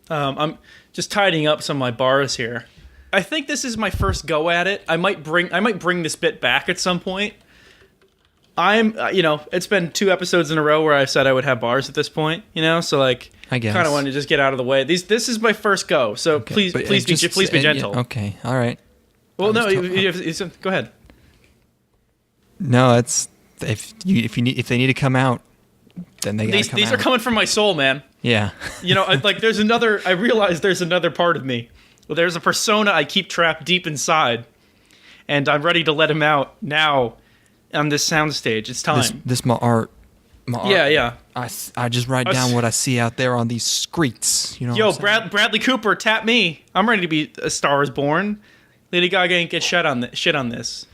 I'm just tidying up some of my bars here. I think this is my first go at it. I might bring this bit back at some point. It's been 2 episodes in a row where I said I would have bars at this point, so like, I guess. Kind of wanted to just get out of the way. This is my first go, so okay, please be gentle. Yeah, okay, all right. Well, no, go ahead. No, it's if they need to come out, then they gotta come out. These are coming from my soul, man. Yeah. I realize there's another part of me. Well, there's a persona I keep trapped deep inside, and I'm ready to let him out now on this soundstage. It's time. This my art. Yeah. I just write down what I see out there on these streets. Yo, Bradley Cooper, tap me. I'm ready to be A Star Is Born. Lady Gaga ain't get shit on this.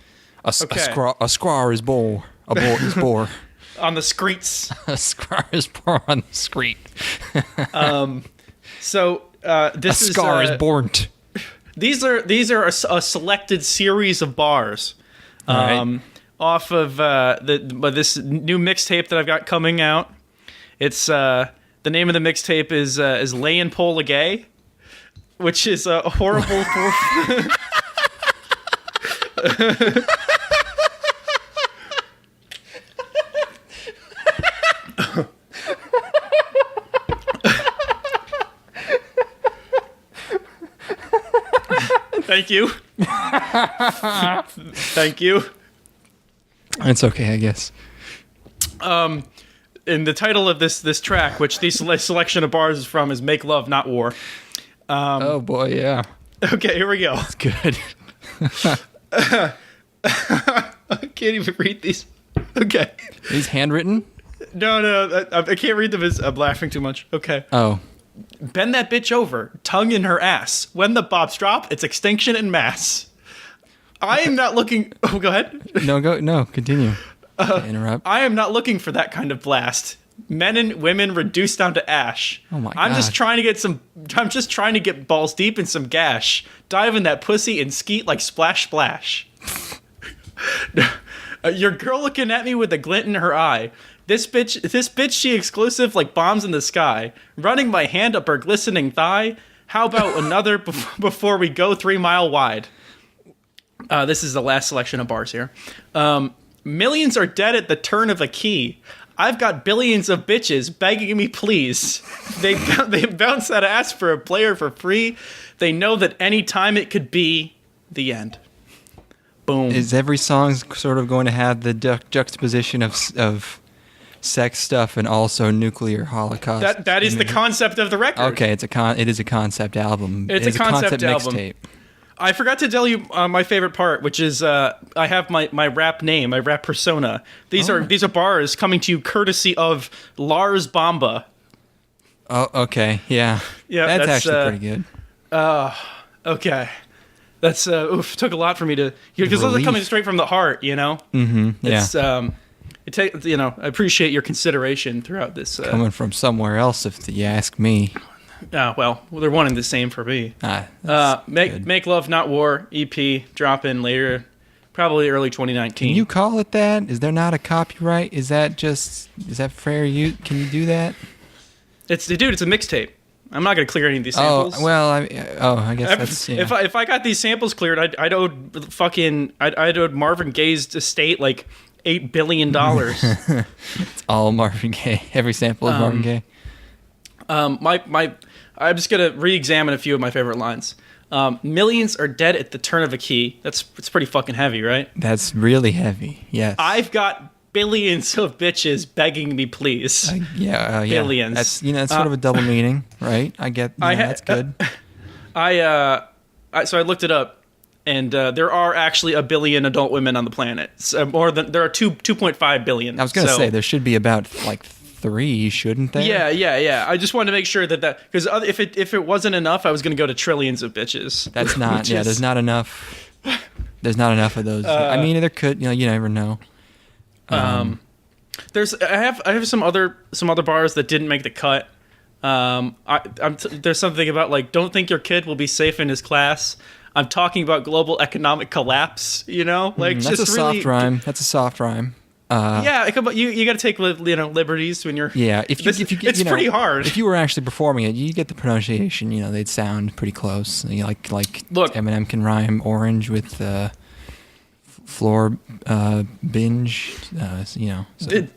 A squaw is born. A boar is born. On the streets. A squaw is born on the street. This a scar is born. These are a selected series of bars, right. Off of this new mixtape that I've got coming out. It's the name of the mixtape is Layin' Pola Gay, which is a horrible. Thank you. Thank you. It's okay, I guess. And the title of this track, which this selection of bars is from, is "Make Love, Not War." Oh boy, yeah. Okay, here we go. That's good. I can't even read these. Okay. These handwritten? No, I can't read them. I'm laughing too much. Okay. Oh. Bend that bitch over, tongue in her ass. When the bobs drop, it's extinction in mass. I am not looking. Oh, go ahead. No, continue. Interrupt. I am not looking for that kind of blast. Men and women reduced down to ash. Oh my God. I'm just trying to get balls deep in some gash. Dive in that pussy and skeet like splash splash. Your girl looking at me with a glint in her eye. This bitch, she exclusive like bombs in the sky. Running my hand up her glistening thigh. How about another before we go 3 mile wide? This is the last selection of bars here. Millions are dead at the turn of a key. I've got billions of bitches begging me please. They bounce that ass for a player for free. They know that any time it could be the end. Boom. Is every song sort of going to have the juxtaposition of sex stuff and also nuclear holocaust? That is the concept of the record. Okay, it is a concept album. It's a concept album. Mixtape. I forgot to tell you my favorite part, which is I have my rap name, my rap persona. These are bars coming to you courtesy of Lars Bomba. Oh, okay, yeah. That's actually pretty good. Okay. That's took a lot for me to hear because those are coming straight from the heart, Mm-hmm. Yeah. It's I appreciate your consideration throughout this. Coming from somewhere else, if you ask me. Well, they're one and the same for me. Make Love Not War EP drop in later, probably early 2019. Can you call it that? Is there not a copyright? Is that fair use? Can you do that? It's a mixtape. I'm not going to clear any of these samples. Oh, well, I guess that's... Yeah. If I got these samples cleared, I'd owed Marvin Gaye's estate like $8 billion. It's all Marvin Gaye. Every sample is Marvin Gaye. I'm just going to re-examine a few of my favorite lines. Millions are dead at the turn of a key. It's pretty fucking heavy, right? That's really heavy, yes. I've got billions of bitches begging me please. Billions. That's sort of a double meaning, right? I get that's good. So I looked it up, and there are actually 1 billion adult women on the planet. So there are 2.5 billion. I was going to say there should be about like 3, shouldn't there? Yeah. I just wanted to make sure that because if it wasn't enough, I was going to go to trillions of bitches. That's not. There's not enough. There's not enough of those. I mean, there could. You never know. I have some other bars that didn't make the cut. There's something about like, don't think your kid will be safe in his class. I'm talking about global economic collapse. Like that's just a soft rhyme. That's a soft rhyme. Yeah, you got to take liberties when you're. Yeah, if you it's pretty hard. If you were actually performing it, you get the pronunciation. They'd sound pretty close. Like look, Eminem can rhyme orange with floor binge. So.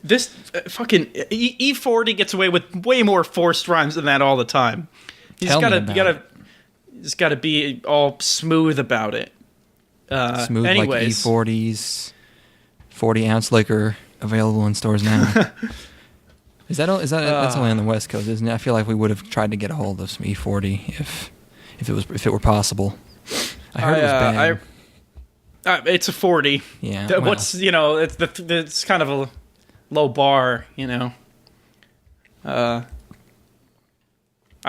This fucking E40 gets away with way more forced rhymes than that all the time. He's got to be all smooth about it. Smooth anyways. like E40's 40-ounce liquor available in stores now. That's only on the West Coast, isn't it? I feel like we would have tried to get a hold of some E40 if it were possible. I heard it was bad. It's a 40. Yeah. Well. What's it's kind of a low bar, I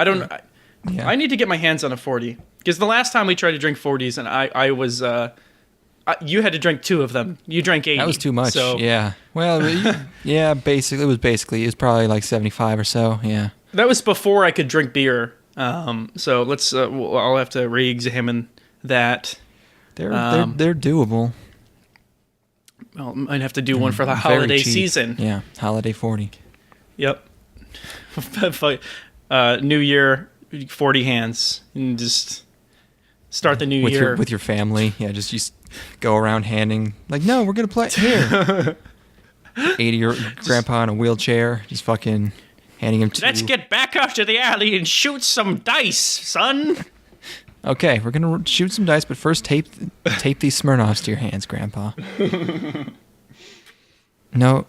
don't. Yeah. I need to get my hands on a 40 because the last time we tried to drink 40s and I was you had to drink 2 of them. You drank 80. That was too much. So. Yeah. Well, yeah. Basically, it was probably like 75 or so. Yeah. That was before I could drink beer. So let's. I'll have to re-examine that. They're doable. Well, might have to do one for the holiday season. Yeah, holiday 40. Yep. New Year, 40 hands, and just start the new year with your family. Yeah, just go around handing no, we're gonna play here. 80-year-old grandpa in a wheelchair, just fucking handing him 2. Let's get back out to the alley and shoot some dice, son. Okay, we're gonna shoot some dice, but first tape these Smirnoffs to your hands, Grandpa. No,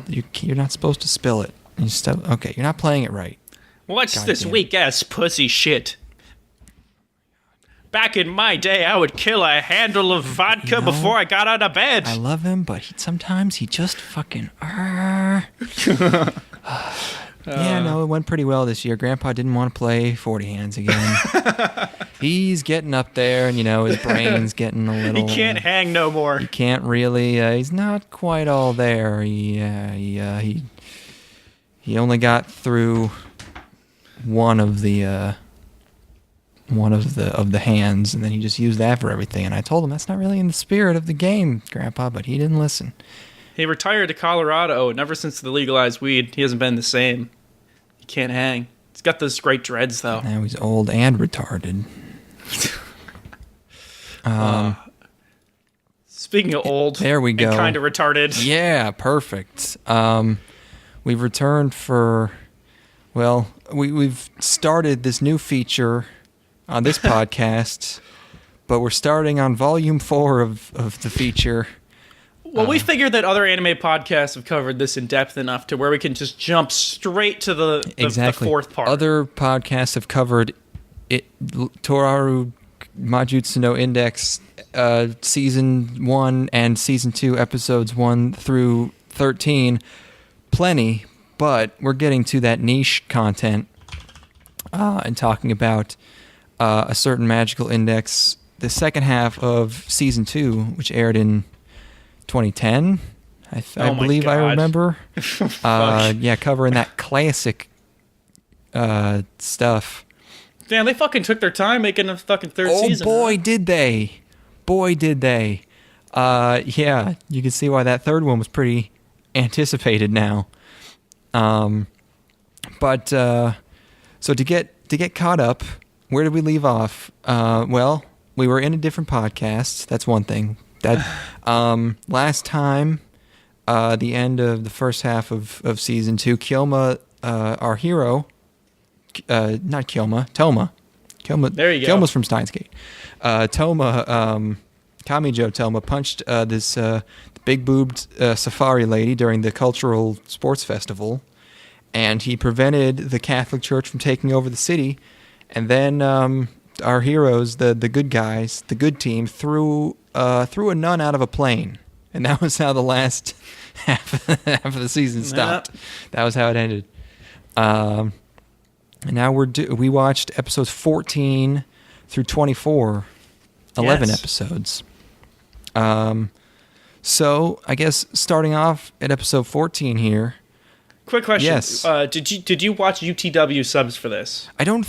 you're not supposed to spill it. Okay, you're not playing it right. What's this weak ass pussy shit? Back in my day, I would kill a handle of vodka before I got out of bed. I love him, but sometimes he just fucking. Yeah, no, it went pretty well this year. Grandpa didn't want to play 40 hands again. He's getting up there, and his brain's getting a little. He can't hang no more. He can't really. He's not quite all there. He only got through one of the hands, and then he just used that for everything. And I told him that's not really in the spirit of the game, Grandpa, but he didn't listen. He retired to Colorado, and ever since they legalized weed, he hasn't been the same. He can't hang. He's got those great dreads, though. Now he's old and retarded. Speaking of old, there we go. And kind of retarded. Yeah, perfect. We've returned for, we've started this new feature on this podcast, but we're starting on volume 4 of the feature. Well, we figured that other anime podcasts have covered this in depth enough to where we can just jump straight to the 4th part. Other podcasts have covered it. Toraru Majutsu no Index, Season 1 and Season 2, Episodes 1 through 13. Plenty, but we're getting to that niche content and talking about a certain magical index. The second half of Season 2, which aired in 2010, I believe I remember. Covering that classic stuff. Damn, they fucking took their time making a fucking 3rd season. Oh, boy, did they. Boy, did they. Yeah, you can see why that 3rd one was pretty anticipated now. But so to get caught up, where did we leave off? We were in a different podcast. That's one thing. That last time, the end of the first half of Season 2, Kyoma, our hero, not Kyoma, Toma. There you go. Kyoma's from Steins Gate. Toma, Kamijo Toma punched this big-boobed safari lady during the cultural sports festival, and he prevented the Catholic Church from taking over the city. And then our heroes, the good guys, the good team, threw a nun out of a plane, and that was how the last half of the season stopped. Yep. That was how it ended. And now we watched episodes 14 through 24, 11 episodes. So I guess starting off at episode 14 here. Quick question. Yes. Did you watch UTW subs for this? I don't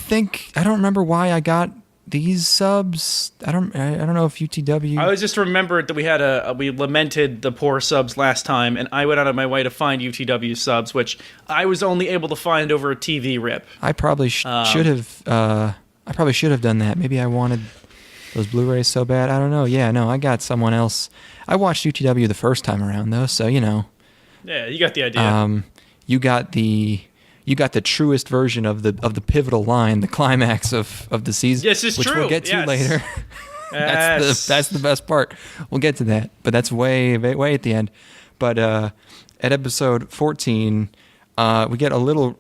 remember why I got these subs, I don't know if UTW. I was just remembered that we lamented the poor subs last time, and I went out of my way to find UTW subs, which I was only able to find over a TV rip. I probably should have. I probably should have done that. Maybe I wanted those Blu-rays so bad. I don't know. Yeah, no, I got someone else. I watched UTW the first time around though, so you know. Yeah, you got the idea. You got the truest version of the pivotal line, the climax of the season, yes, it's which true. we'll get to later. Yes. That's the best part. We'll get to that, but that's way at the end. But at episode 14, we get a little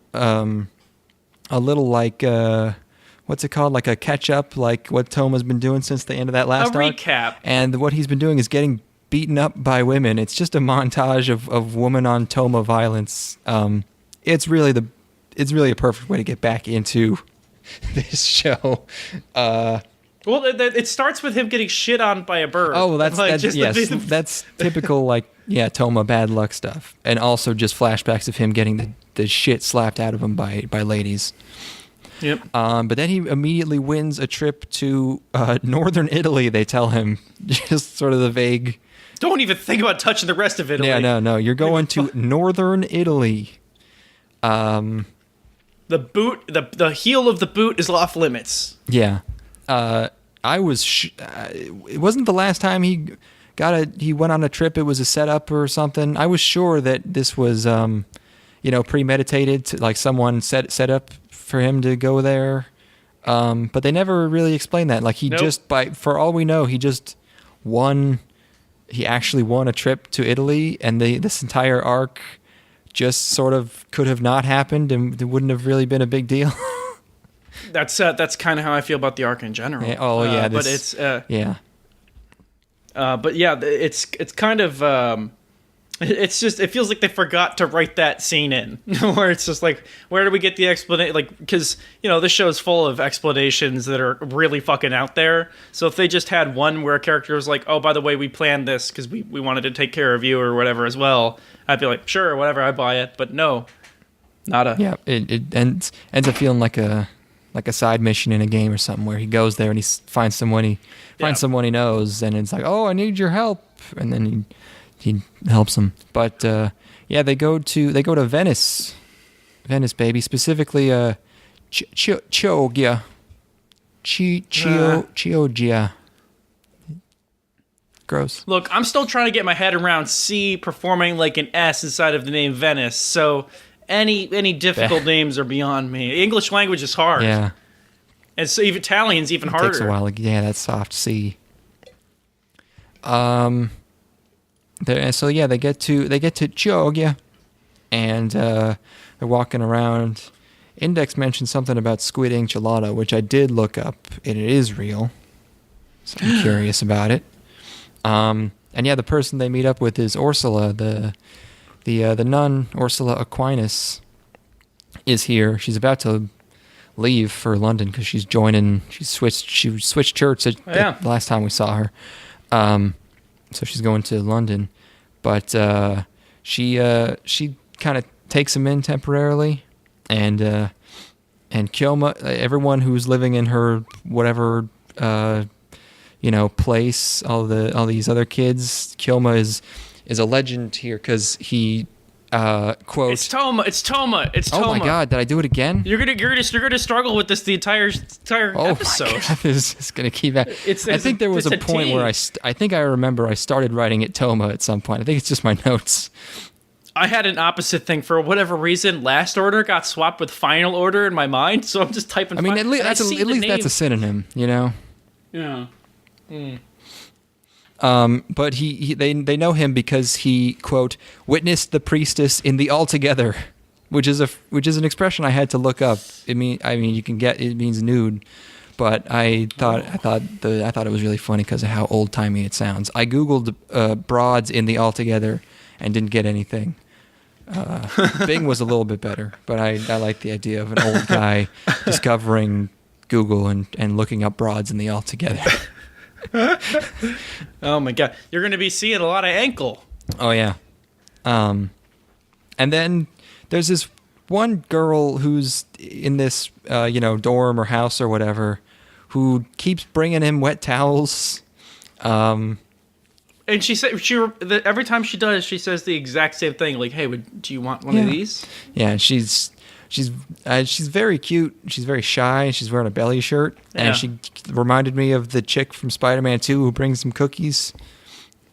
like what's it called? Like a catch up, like what Toma's been doing since the end of that last arc. Recap. And what he's been doing is getting beaten up by women. It's just a montage of woman on Toma violence. It's really a perfect way to get back into this show. Well, it starts with him getting shit on by a bird. Oh, that's typical Toma bad luck stuff, and also just flashbacks of him getting the shit slapped out of him by ladies. Yep. But then he immediately wins a trip to northern Italy. They tell him, just sort of the vague. Don't even think about touching the rest of Italy. Yeah, no. You're going to northern Italy. The boot, the heel of the boot is off limits. Yeah. I was. It wasn't the last time he went on a trip. It was a setup or something. I was sure that this was, premeditated. Like someone set up for him to go there. But they never really explained that. Like for all we know, he just won. He actually won a trip to Italy, and this entire arc just sort of could have not happened, and it wouldn't have really been a big deal. That's kind of how I feel about the arc in general. Yeah, but it's yeah. But yeah, it's kind of it's just, it feels like they forgot to write that scene in, where it's just like, where do we get the explanation? Like, because this show is full of explanations that are really fucking out there. So if they just had one where a character was like, oh, by the way, we planned this because we wanted to take care of you or whatever as well, I'd be like, sure, whatever, I buy it. But no, not a. Yeah, it ends up feeling like a side mission in a game or something, where he goes there and he finds someone he knows, and it's like, oh, I need your help, and then he helps him. But they go to Venice, baby, specifically Chioggia, Chioggia. Gross. Look, I'm still trying to get my head around C performing like an S inside of the name Venice, so any difficult names are beyond me. English language is hard. Yeah. And so even Italian's even harder. It takes a while. That's soft C. So yeah, they get to Chioggia, and they're walking around. Index mentioned something about squid ink gelato, which I did look up, and it is real. So I'm curious about it. And yeah, the person they meet up with is Ursula, the nun, Ursula Aquinas, is here. She's about to leave for London because she switched church the last time we saw her. So she's going to London, but she kind of takes him in temporarily, and Kyoma, everyone who's living in her whatever place, all these other kids, Kyoma is a legend here because he quote. It's Toma. Oh my God! Did I do it again? You're gonna struggle with this the entire episode. Oh my God! This is gonna keep. I think there was a point where I think I remember I started writing it Toma at some point. I think it's just my notes. I had an opposite thing for whatever reason. Last Order got swapped with Final Order in my mind, so I'm just typing. I mean, at least that's a synonym, Yeah. But they know him because he, quote, witnessed the priestess in the Altogether, which is an expression I had to look up. It means nude, but I thought it was really funny because of how old timey it sounds. I googled broads in the Altogether and didn't get anything. Bing was a little bit better, but I like the idea of an old guy discovering Google and looking up broads in the Altogether. Oh my God, you're going to be seeing a lot of ankle. Oh yeah. And then there's this one girl who's in this dorm or house or whatever, who keeps bringing him wet towels. And she said every time she does, she says the exact same thing. Like, "Hey, do you want one of these?" Yeah, she's very cute. She's very shy. She's wearing a belly shirt, and she reminded me of the chick from Spider-Man 2 who brings some cookies.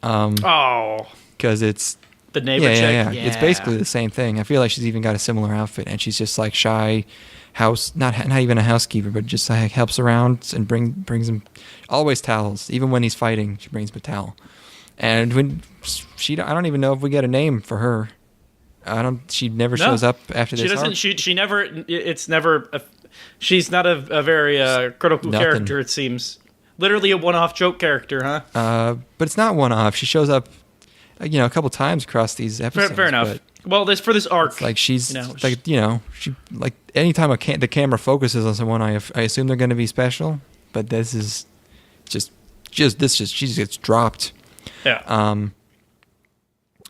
Because it's the neighbor chick. Yeah. It's basically the same thing. I feel like she's even got a similar outfit, and she's just like shy, not even a housekeeper, but just like helps around and brings him always towels. Even when he's fighting, she brings him a towel. And when I don't even know if we get a name for her. She never shows up after this. She doesn't. Arc. She never. It's never. She's not a very critical character. It seems literally a one-off joke character, huh? But it's not one-off. She shows up, a couple times across these episodes. Fair enough. Well, for this arc, it's like she's she like anytime the camera focuses on someone, I assume they're going to be special. But this is she just gets dropped. Yeah.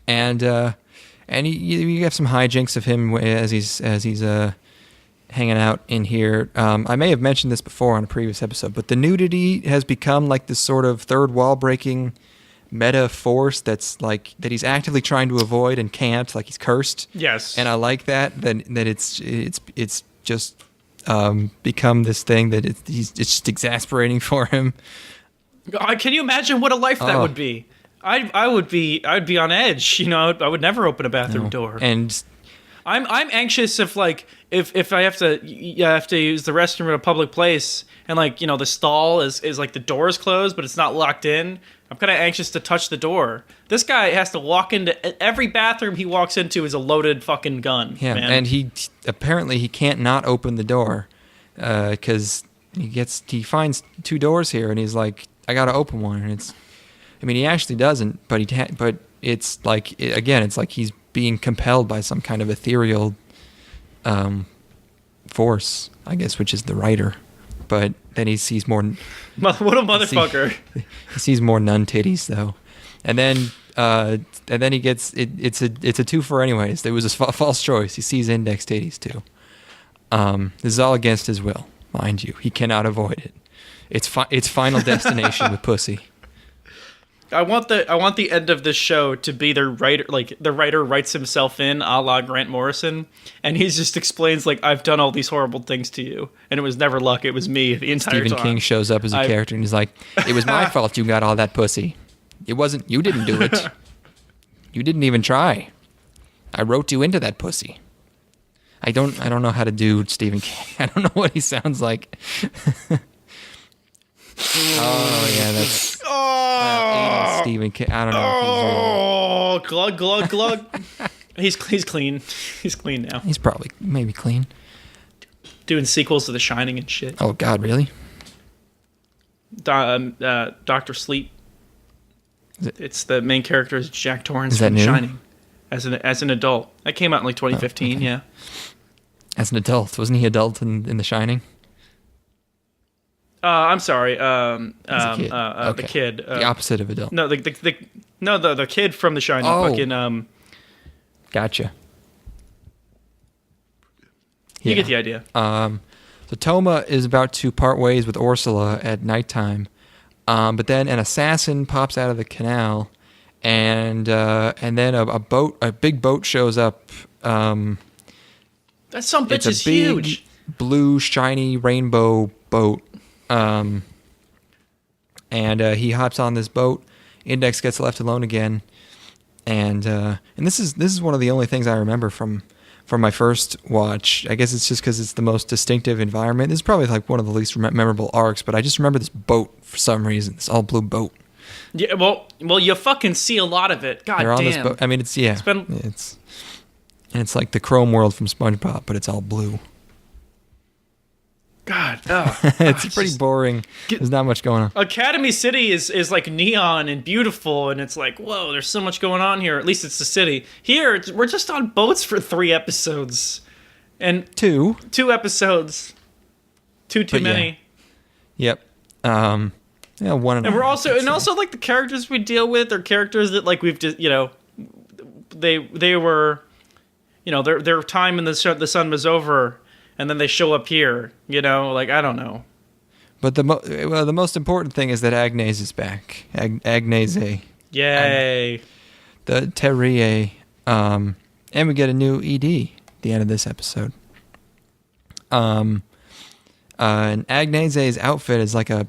And you have some hijinks of him as he's hanging out in here. I may have mentioned this before on a previous episode, but the nudity has become like this sort of third wall breaking meta force that he's actively trying to avoid and can't. Like he's cursed. Yes. And I like that it's just become this thing that it's just exasperating for him. Can you imagine what a life that would be? I'd be on edge. I would never open a bathroom door. And I'm anxious if I have to use the restroom in a public place and the stall is like the door is closed but it's not locked in. I'm kind of anxious to touch the door. This guy has to walk into every bathroom he walks into is a loaded fucking gun. Yeah, man. And he can't not open the door because he finds two doors here and he's like, I gotta open one, and he actually doesn't, but it's like it's like he's being compelled by some kind of ethereal force, I guess, which is the writer. But then he sees more. What a motherfucker! He sees more nun titties though, and then he gets it. It's a twofer anyways. There was a false choice. He sees index titties too. This is all against his will, mind you. He cannot avoid it. It's final destination with pussy. I want the end of this show to be the writer, like the writer writes himself in, a la Grant Morrison, and he just explains like, I've done all these horrible things to you, and it was never luck, it was me the entire time. Stephen King shows up as a character and he's like, it was my fault you got all that pussy. It wasn't, you didn't do it. You didn't even try. I wrote you into that pussy. I don't know how to do Stephen King. I don't know what he sounds like. Oh yeah, that's Stephen King. I don't know. Oh, glug glug glug. He's clean. He's clean now. He's probably maybe clean. Doing sequels to The Shining and shit. Oh God, really? Doctor Sleep. It's the main character is Jack Torrance from The Shining. As an adult, that came out in like 2015. Okay. Yeah. As an adult, wasn't he adult in The Shining? I'm sorry. Okay. The kid. The opposite of adult. No, the kid from The Shining. Oh. Fucking. Gotcha. You get the idea. So Toma is about to part ways with Ursula at nighttime, but then an assassin pops out of the canal, and then a big boat shows up. That some bitch is huge. Blue, shiny rainbow boat. And he hops on this boat. Index gets left alone again, and this is one of the only things I remember from my first watch. I guess it's just because it's the most distinctive environment. It's probably like one of the least memorable arcs, but I just remember this boat for some reason. This all blue boat. Yeah, well, you fucking see a lot of it. God They're damn. On this boat. I mean, it's like the Chrome World from SpongeBob, but it's all blue. God, it's pretty boring. There's not much going on. Academy City is like neon and beautiful, and it's like, whoa, there's so much going on here. At least it's the city. Here, we're just on boats for 3 episodes, and two episodes, too many. Yeah. Yep. Yeah, one and we're also like the characters we deal with are characters that like we've just they were, their time in the sun was over. And then they show up here, like, I don't know. But the most important thing is that Agnese is back. Agnese. Yay. The Terrier. And we get a new ED at the end of this episode. And Agnese's outfit is like a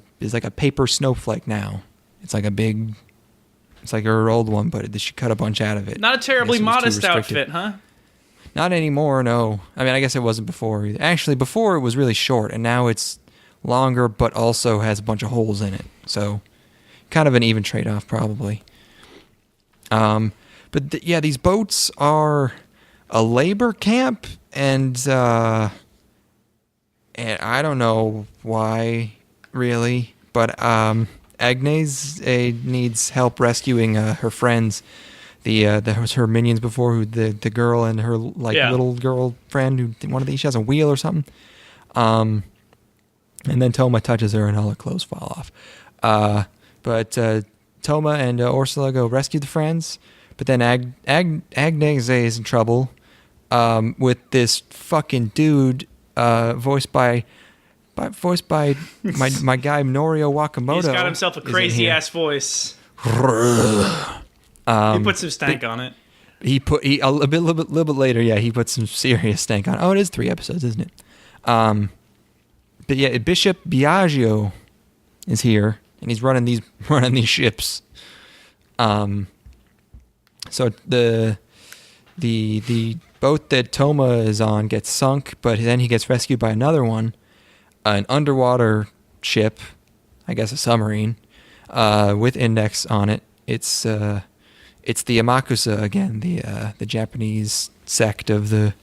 paper snowflake now. It's like her old one, but she cut a bunch out of it. Not a terribly modest outfit, huh? Not anymore, no. I mean, I guess it wasn't before either. Actually, before it was really short, and now it's longer, but also has a bunch of holes in it. So, kind of an even trade-off, probably. But these boats are a labor camp, and I don't know why, really, but Agnes needs help rescuing her friends. Her minions before, who the girl and her little girl friend, who she has a wheel or something. And then Toma touches her and all her clothes fall off. But Toma and Ursula go rescue the friends. But then Agnes is in trouble with this fucking dude voiced by my guy Norio Wakamoto. He's got himself a crazy ass voice. He put some stank on it. A little bit later, he put some serious stank on it. Oh, it is 3 episodes, isn't it? But yeah, Bishop Biagio is here, and he's running these ships. So the boat that Toma is on gets sunk, but then he gets rescued by another one, an underwater ship, I guess a submarine, with Index on it. It's the Amakusa again, the Japanese sect of the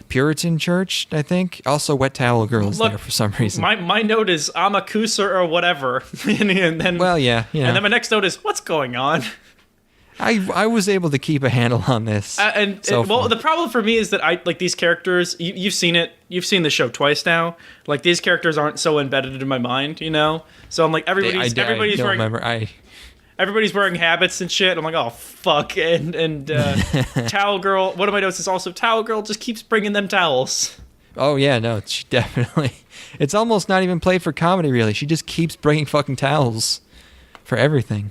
Puritan Church, I think. Also, Wet Towel Girls there for some reason. My note is Amakusa or whatever, and then yeah. And then my next note is what's going on. I was able to keep a handle on this. The problem for me is that I like these characters. You've seen it. You've seen the show twice now. Like these characters aren't so embedded in my mind, you know. So I'm like everybody's wearing habits and shit. I'm like, oh fuck, and Towel Girl. One of my notes is also Towel Girl just keeps bringing them towels. Oh yeah, no, she definitely. It's almost not even played for comedy, really. She just keeps bringing fucking towels for everything.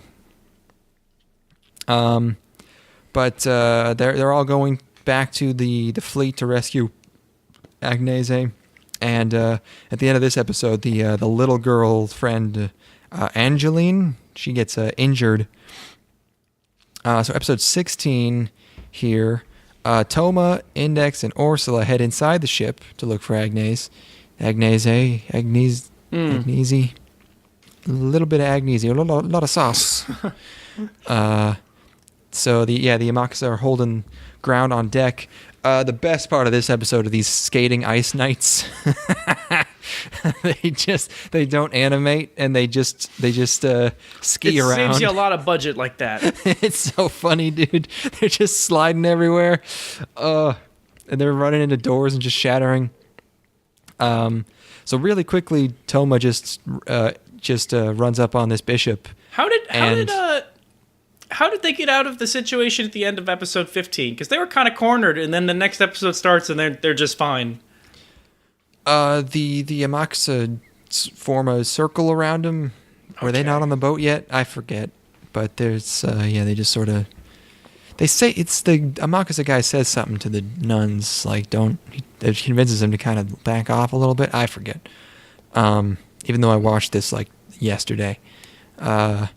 But they're all going back to the fleet to rescue Agnese, and at the end of this episode, the little girl friend Angeline, she gets injured. So episode 16 here, Toma, Index, and Ursula head inside the ship to look for Agnese. Agnese. A little bit of Agnese, a lot of sauce. So the Amakusa are holding ground on deck. The best part of this episode are these skating ice knights. They don't animate, and they just ski around. It saves you a lot of budget like that. It's so funny, dude. They're just sliding everywhere. And they're running into doors and just shattering. So really quickly, Toma just runs up on this bishop. How did they get out of the situation at the end of episode 15? Because they were kind of cornered, and then the next episode starts, and they're just fine. The Amakusa form a circle around them. Were they not on the boat yet? I forget. But there's they just sort of. They say it's the Amakusa guy says something to the nuns, like it convinces them to kind of back off a little bit. I forget. Even though I watched this like yesterday. Toma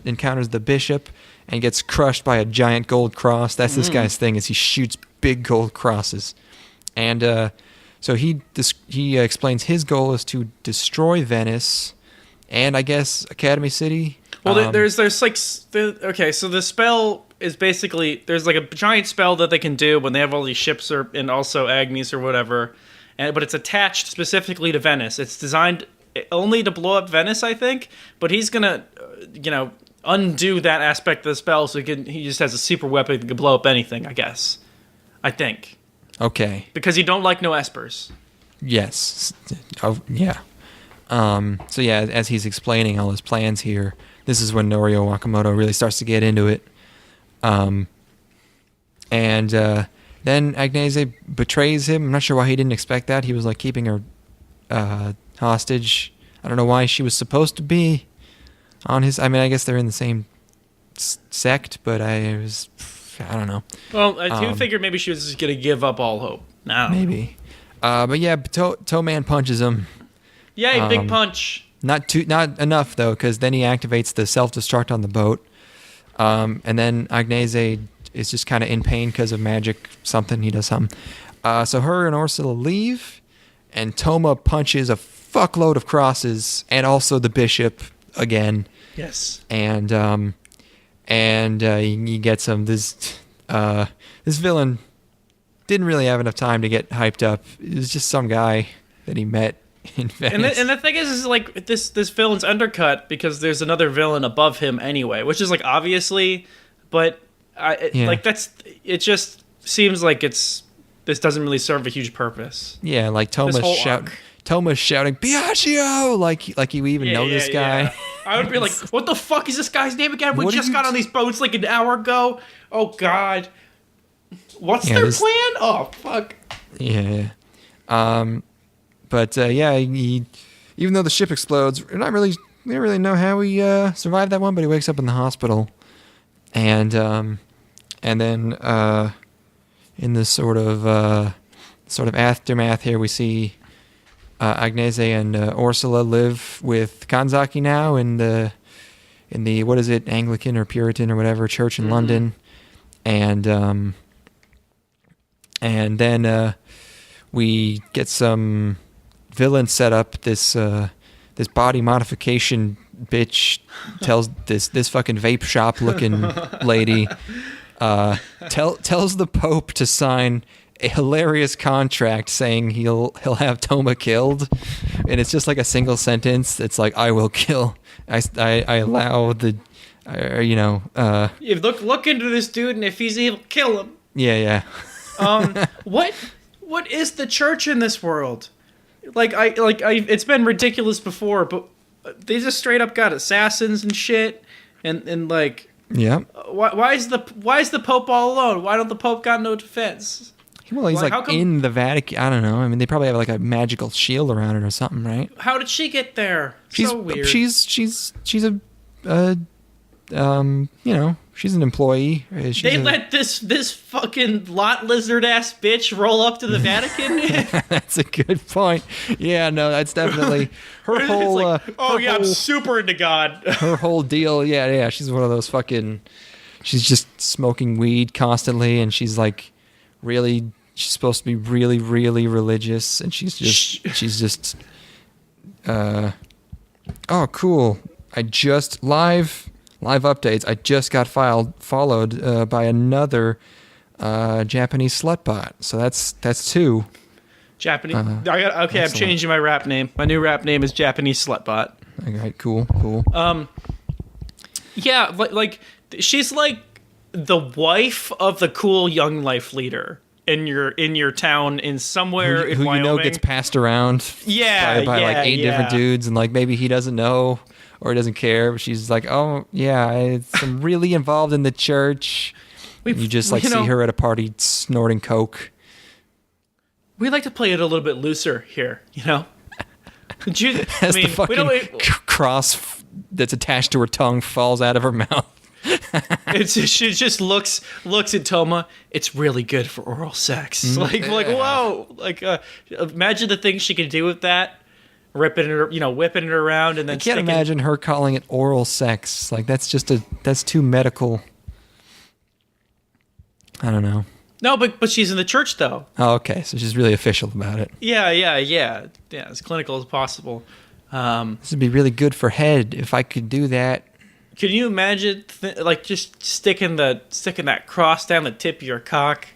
encounters the bishop and gets crushed by a giant gold cross. That's this guy's thing, is he shoots big gold crosses. And so he explains his goal is to destroy Venice and, I guess, Academy City. Well, so the spell is basically, there's like a giant spell that they can do when they have all these ships and also Agnes or whatever, but it's attached specifically to Venice. It's designed only to blow up Venice, I think, but he's gonna, undo that aspect of the spell, so he just has a super weapon that can blow up anything, I guess. I think. Okay. Because he don't like no espers. Yes. Oh, yeah. So yeah, as he's explaining all his plans here, this is when Norio Wakamoto really starts to get into it. And then Agnese betrays him. I'm not sure why he didn't expect that. He was like keeping her hostage. I don't know why she was supposed to be on his. I mean, I guess they're in the same sect, but I don't know. Well, I figured maybe she was just gonna give up all hope. No, maybe. But yeah, Toe Man punches him. Yay, big punch. Not enough though, because then he activates the self-destruct on the boat, and then Agnese is just kind of in pain because of magic. He does something. So her and Ursula leave, and Toma punches a fuckload of crosses, and also the bishop again. Yes. And he gets him. This villain didn't really have enough time to get hyped up. It was just some guy that he met in Venice. And the thing is like this villain's undercut because there's another villain above him anyway, which is like obviously, but like it just seems like this doesn't really serve a huge purpose. Yeah, like Toma's shouting Biagio, like you even know this guy. Yeah. I would be like, what the fuck is this guy's name again? We just got on these boats like an hour ago. Oh god, what's their plan? Oh fuck. Yeah. But even though the ship explodes, we don't really know how he survived that one. But he wakes up in the hospital, and then in this sort of aftermath here, we see Agnese and Ursula live with Kanzaki now in the what is it, Anglican or Puritan or whatever church in London, and then we get some villain set up. This body modification bitch tells this fucking vape shop looking lady tells the Pope to sign a hilarious contract saying he'll have Toma killed, and it's just like a single sentence. It's like, I will kill. I allow the You look into this dude, and if he's evil, kill him. Yeah. What is the church in this world? Like I it's been ridiculous before, but they just straight up got assassins and shit, and like, yeah. Why is the Pope all alone? Why don't the Pope got no defense? Well, he's like in the Vatican. I don't know. I mean, they probably have like a magical shield around it or something, right? How did she get there? So weird. She's she's an employee. They let this fucking lot lizard ass bitch roll up to the Vatican. That's a good point. Yeah, no, that's definitely her whole. Like, I'm super into God. Her whole deal. Yeah. She's one of those fucking. She's just smoking weed constantly, and she's like really. She's supposed to be really, really religious, and she's just. Oh, cool! I just live updates. I just got followed by another Japanese slutbot. So that's two. Japanese. I'm changing my rap name. My new rap name is Japanese slutbot. All right, cool. Yeah, like she's like the wife of the cool young life leader in your town in somewhere in Wyoming. You know gets passed around. by like 8 different dudes, and like maybe he doesn't know. Or doesn't care, but she's like, oh, yeah, I'm really involved in the church. You just like see her at a party snorting coke. We like to play it a little bit looser here, you know? As the fucking cross that's attached to her tongue falls out of her mouth. She just looks at Toma. It's really good for oral sex. Like whoa. Like imagine the things she could do with that. Whipping it around, and then I can't imagine her calling it oral sex. Like that's too medical. I don't know. No, but she's in the church though. Oh, okay. So she's really official about it. Yeah. As clinical as possible. This would be really good for head if I could do that. Can you imagine, just sticking that cross down the tip of your cock,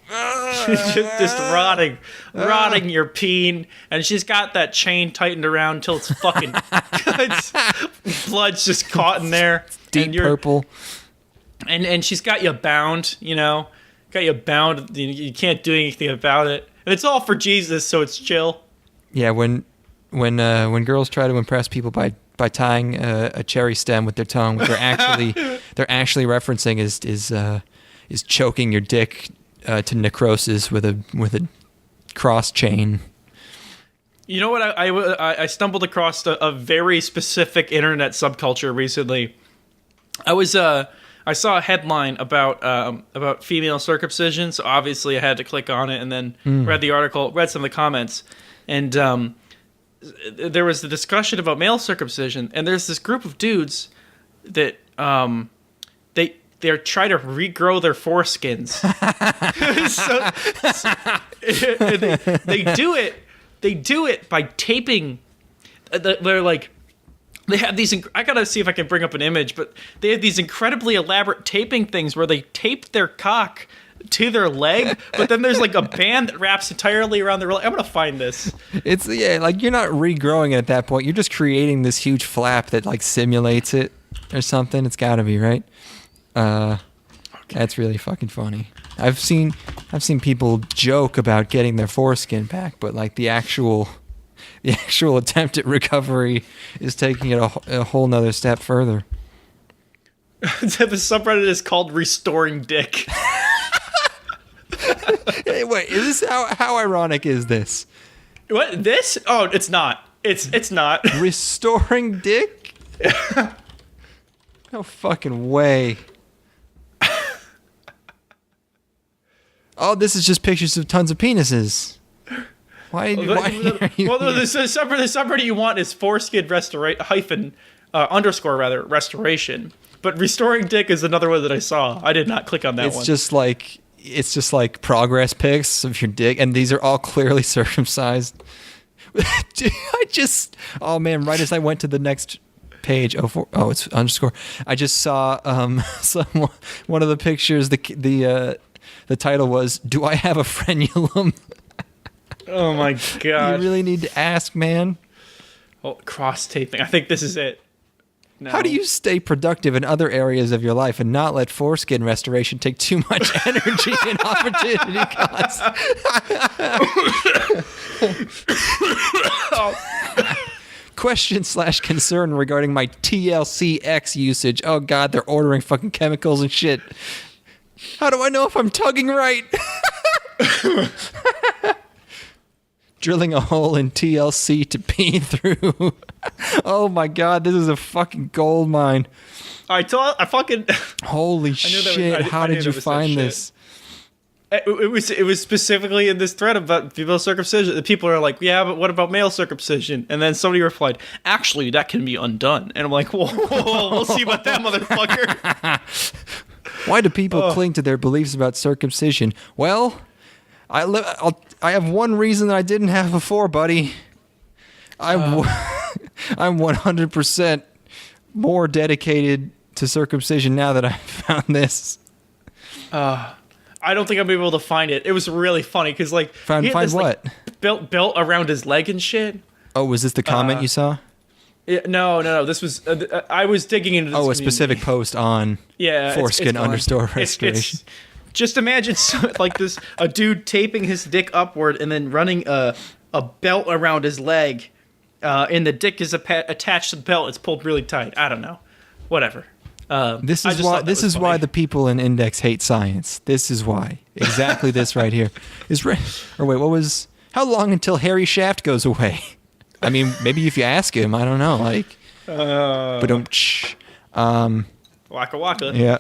just rotting your peen, and she's got that chain tightened around until it's fucking, blood's just caught in there, deep purple, and she's got you bound, you can't do anything about it, and it's all for Jesus, so it's chill. Yeah, when girls try to impress people by tying a cherry stem with their tongue, what they're actually referencing is choking your dick to necrosis with a cross chain. You know what? I stumbled across a very specific internet subculture recently. I saw a headline about female circumcision, so obviously I had to click on it and then read the article, read some of the comments, and there was the discussion about male circumcision, and there's this group of dudes that they're trying to regrow their foreskins. They do it by taping. They're like. They have these. I gotta see if I can bring up an image, but they have these incredibly elaborate taping things where they tape their cock to their leg, but then there's like a band that wraps entirely around their leg. I'm gonna find this. It's like you're not regrowing it at that point. You're just creating this huge flap that like simulates it or something. It's gotta be right. Okay. That's really fucking funny. I've seen people joke about getting their foreskin back, but like the actual attempt at recovery is taking it a whole nother step further. The subreddit is called Restoring Dick. Hey, wait, is this how ironic is this? What, this? Oh, it's not. It's not. Restoring Dick? No fucking way. Oh, this is just pictures of tons of penises. Why are you... Well, the subreddit you want is foreskin _ restoration. But Restoring Dick is another one that I saw. I did not click on that one. It's just like progress pics of your dick, and these are all clearly circumcised. Oh man, right as I went to the next page, it's underscore. I just saw one of the pictures. The title was, "Do I have a frenulum?" Oh my god! You really need to ask, man. Oh, cross taping. I think this is it. No. How do you stay productive in other areas of your life and not let foreskin restoration take too much energy and opportunity costs? Question/concern regarding my TLCX usage. Oh god, they're ordering fucking chemicals and shit. How do I know if I'm tugging right? Drilling a hole in TLC to pee through. Oh my god, this is a fucking gold mine. Holy shit, how did you find this? It was specifically in this thread about female circumcision. The people are like, yeah, but what about male circumcision? And then somebody replied, actually, that can be undone. And I'm like, whoa, we'll see about that, motherfucker. Why do people cling to their beliefs about circumcision? Well, I have one reason that I didn't have before, buddy. I'm 100% more dedicated to circumcision now that I found this. I don't think I'll be able to find it. It was really funny because like find what? Like, belt around his leg and shit. Oh, was this the comment you saw? Yeah, no. This was I was digging into this. Oh, a specific post on foreskin underscore restoration. Just imagine like this: a dude taping his dick upward and then running a belt around his leg, and the dick is attached to the belt. It's pulled really tight. I don't know, whatever. This is why the people in Index hate science. This is why. Exactly this right here. How long until Harry Shaft goes away? I mean, maybe if you ask him, I don't know. Like, waka waka. Yeah.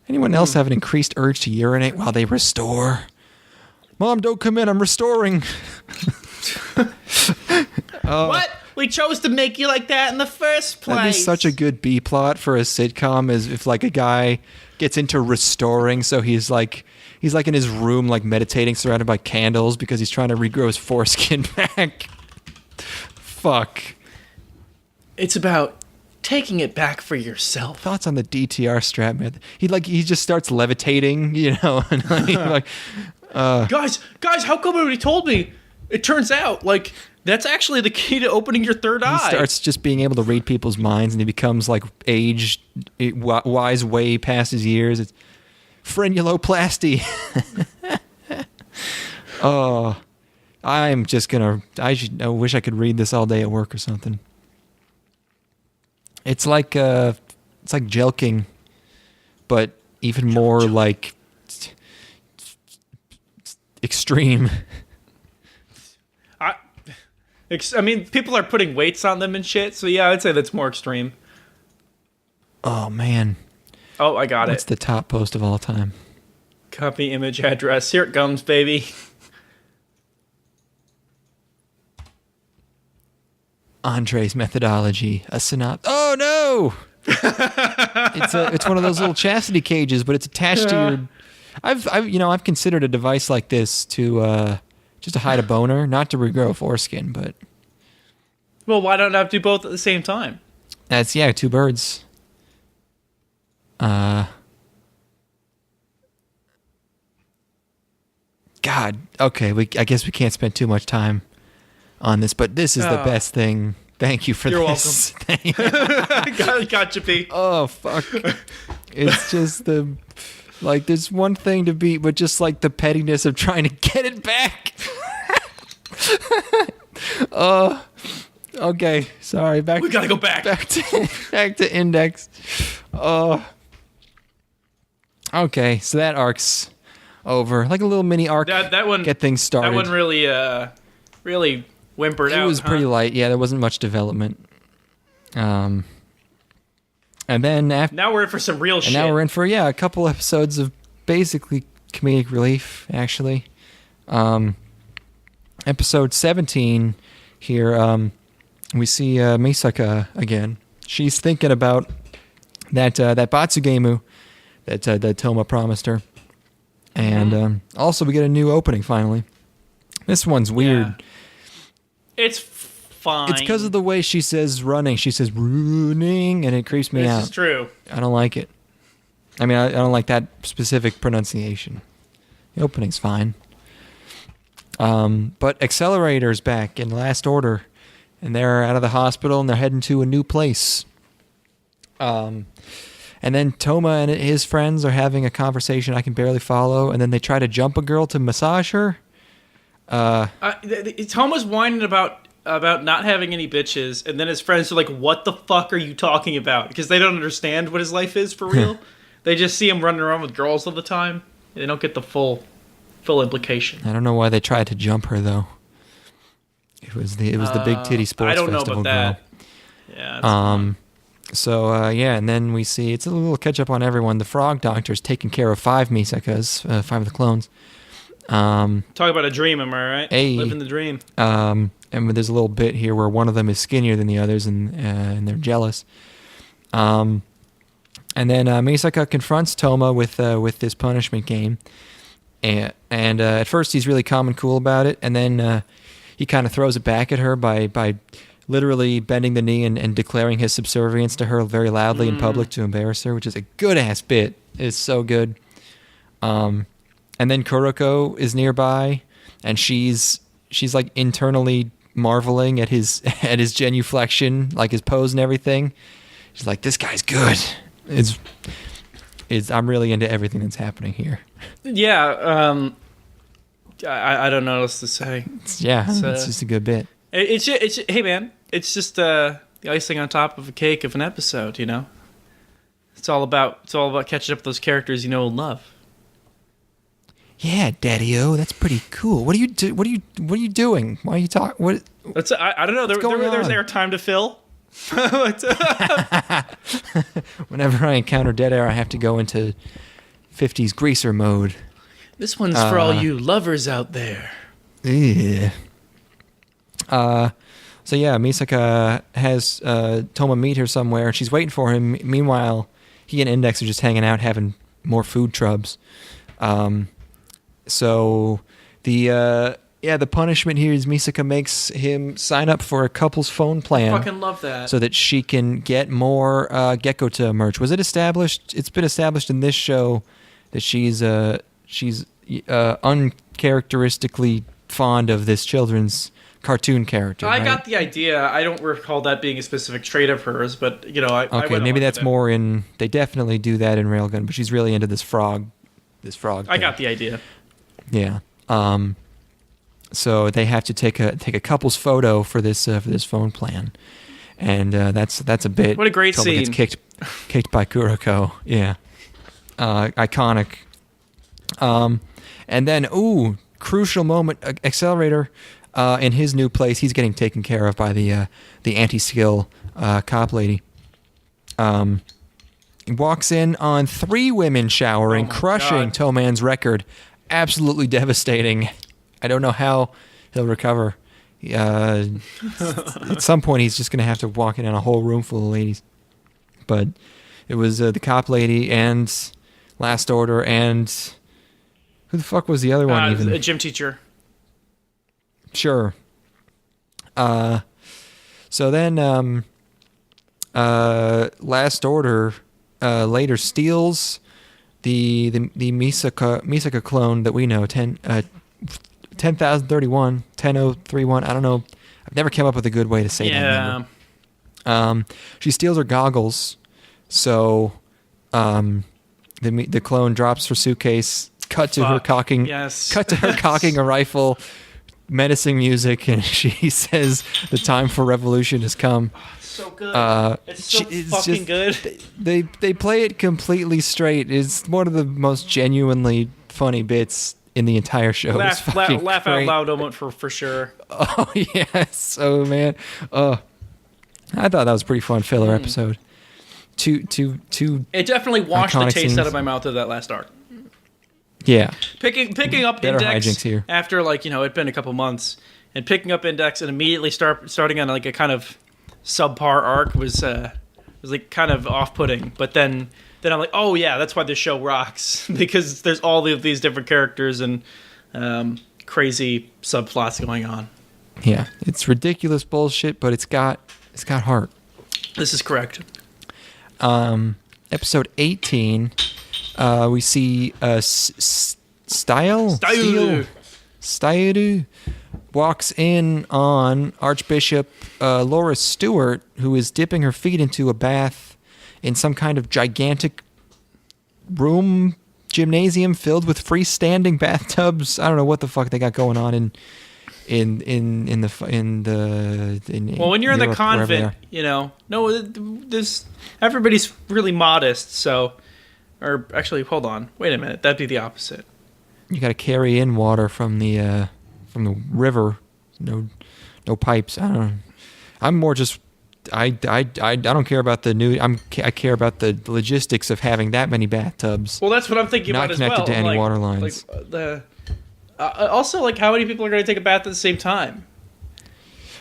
Anyone else have an increased urge to urinate while they restore? Mom, don't come in. I'm restoring. What? We chose to make you like that in the first place. That'd be such a good B plot for a sitcom, as if like a guy gets into restoring, so he's like in his room like meditating surrounded by candles because he's trying to regrow his foreskin back. Fuck. It's about taking it back for yourself. Thoughts on the DTR strap method? He just starts levitating, you know, and guys, how come nobody told me? It turns out like that's actually the key to opening your third eye. He starts just being able to read people's minds, and he becomes like aged, wise way past his years. It's frenuloplasty. Oh, I wish I could read this all day at work or something. It's like jelking, but even more like I mean, people are putting weights on them and shit, so yeah, I'd say that's more extreme. Oh, man. Oh, I got What's it. the top post of all time? Copy image address. Here it comes, baby. Andre's methodology. A synopsis. Oh, no! It's one of those little chastity cages, but it's attached to your... I've considered a device like this to just to hide a boner, not to regrow foreskin, but... Well, why don't I have to do both at the same time? That's, two birds. God, okay, I guess we can't spend too much time on this, but this is the best thing. Thank you for You're this. welcome. Gotcha, P. Oh, fuck. It's just there's one thing to beat, but just like the pettiness of trying to get it back. Okay, sorry. We gotta go back. Back to index. Okay, so that arc's over. Like a little mini arc. That one get things started. That one really whimpered out. It was pretty light. Yeah, there wasn't much development. And then now we're in for some real shit. And now we're in for a couple episodes of basically comedic relief. Actually, episode 17 here. We see Misaka again. She's thinking about that Batsugemu that Toma promised her. And also we get a new opening finally. This one's weird. Yeah. It's fine. It's because of the way she says running. She says running, and it creeps me out. This is true. I don't like it. I mean, I don't like that specific pronunciation. The opening's fine. But Accelerator's back in Last Order, and they're out of the hospital, and they're heading to a new place. And then Toma and his friends are having a conversation I can barely follow, and then they try to jump a girl to massage her. Toma's whining about not having any bitches, and then his friends are like, "What the fuck are you talking about?" Because they don't understand what his life is for real. They just see him running around with girls all the time. They don't get the full implication. I don't know why they tried to jump her though. It was the big titty sports I don't know festival about that. girl. Yeah. So and then we see it's a little catch up on everyone. The Frog Doctor's taking care of 5 Misakas, 5 of the clones. Talk about a dream, am I right? Living the dream. And there's a little bit here where one of them is skinnier than the others, and they're jealous. And then Misaka confronts Toma with this punishment game, and at first he's really calm and cool about it, and then he kind of throws it back at her by literally bending the knee and declaring his subservience to her very loudly in public to embarrass her, which is a good ass bit. It's so good. And then Kuroko is nearby, and she's like internally marveling at his genuflection, like his pose and everything. She's like, "This guy's good." I'm really into everything that's happening here. Yeah. I don't know what else to say. It's just a good bit. It's hey man, it's just the icing on top of a cake of an episode, you know. It's all about catching up with those characters you know and love. Yeah, Daddy-O, that's pretty cool. What are you doing? Why are you talking? What? I don't know. There's airtime to fill. Whenever I encounter dead air, I have to go into 50s greaser mode. This one's for all you lovers out there. Yeah. So yeah, Misaka has Toma meet her somewhere. She's waiting for him. Meanwhile, he and Index are just hanging out, having more food trubs. So the punishment here is Misaka makes him sign up for a couple's phone plan. I fucking love that. So that she can get more Gecko merch. Was it established? It's been established in this show that she's uncharacteristically fond of this children's cartoon character. I right? got the idea. I don't recall that being a specific trait of hers, but you know, okay, maybe that's more in. They definitely do that in Railgun, but she's really into this frog. I got the idea. Yeah. So they have to take a couple's photo for this phone plan, and that's a bit. What a great Totally scene! Gets kicked by Kuroko. Yeah. Iconic. And then crucial moment. Accelerator in his new place, he's getting taken care of by the anti-skill cop lady. He walks in on 3 women showering, crushing God. Toman's record. Absolutely devastating. I don't know how he'll recover. At some point, he's just going to have to walk in on a whole room full of ladies. But it was the cop lady and Last Order and... Who the fuck was the other one even? A gym teacher. Sure. So then Last Order later steals the Misaka clone that we know, 10,031, 10,031. I don't know. I've never come up with a good way to say that number. She steals her goggles, so the clone drops her suitcase. Cut to her cocking a rifle, menacing music, and she says, "The time for revolution has come." So good. It's so fucking good. They play it completely straight. It's one of the most genuinely funny bits in the entire show. Laugh out loud moment for sure. Oh yes, oh man. I thought that was a pretty fun filler episode. Two. It definitely washed the taste scenes out of my mouth of that last arc. Yeah. Picking up Better Index hijinks here. after it'd been a couple months, and picking up Index and immediately starting on like a kind of subpar arc was like kind of off-putting. But then I'm like, oh yeah, that's why this show rocks because there's all of these different characters and crazy subplots going on. Yeah, it's ridiculous bullshit, but it's got heart. This is correct. Episode 18. We see Style walks in on Archbishop Laura Stewart, who is dipping her feet into a bath in some kind of gigantic room gymnasium filled with freestanding bathtubs. I don't know what the fuck they got going on in when you're in the convent, everybody's really modest, so. Or actually, hold on. Wait a minute. That'd be the opposite. You got to carry in water from the river. No pipes. I don't know. I'm more just. I don't care about the new. I care about the logistics of having that many bathtubs. Well, that's what I'm thinking about as well. Not connected to any water lines. Also, how many people are going to take a bath at the same time?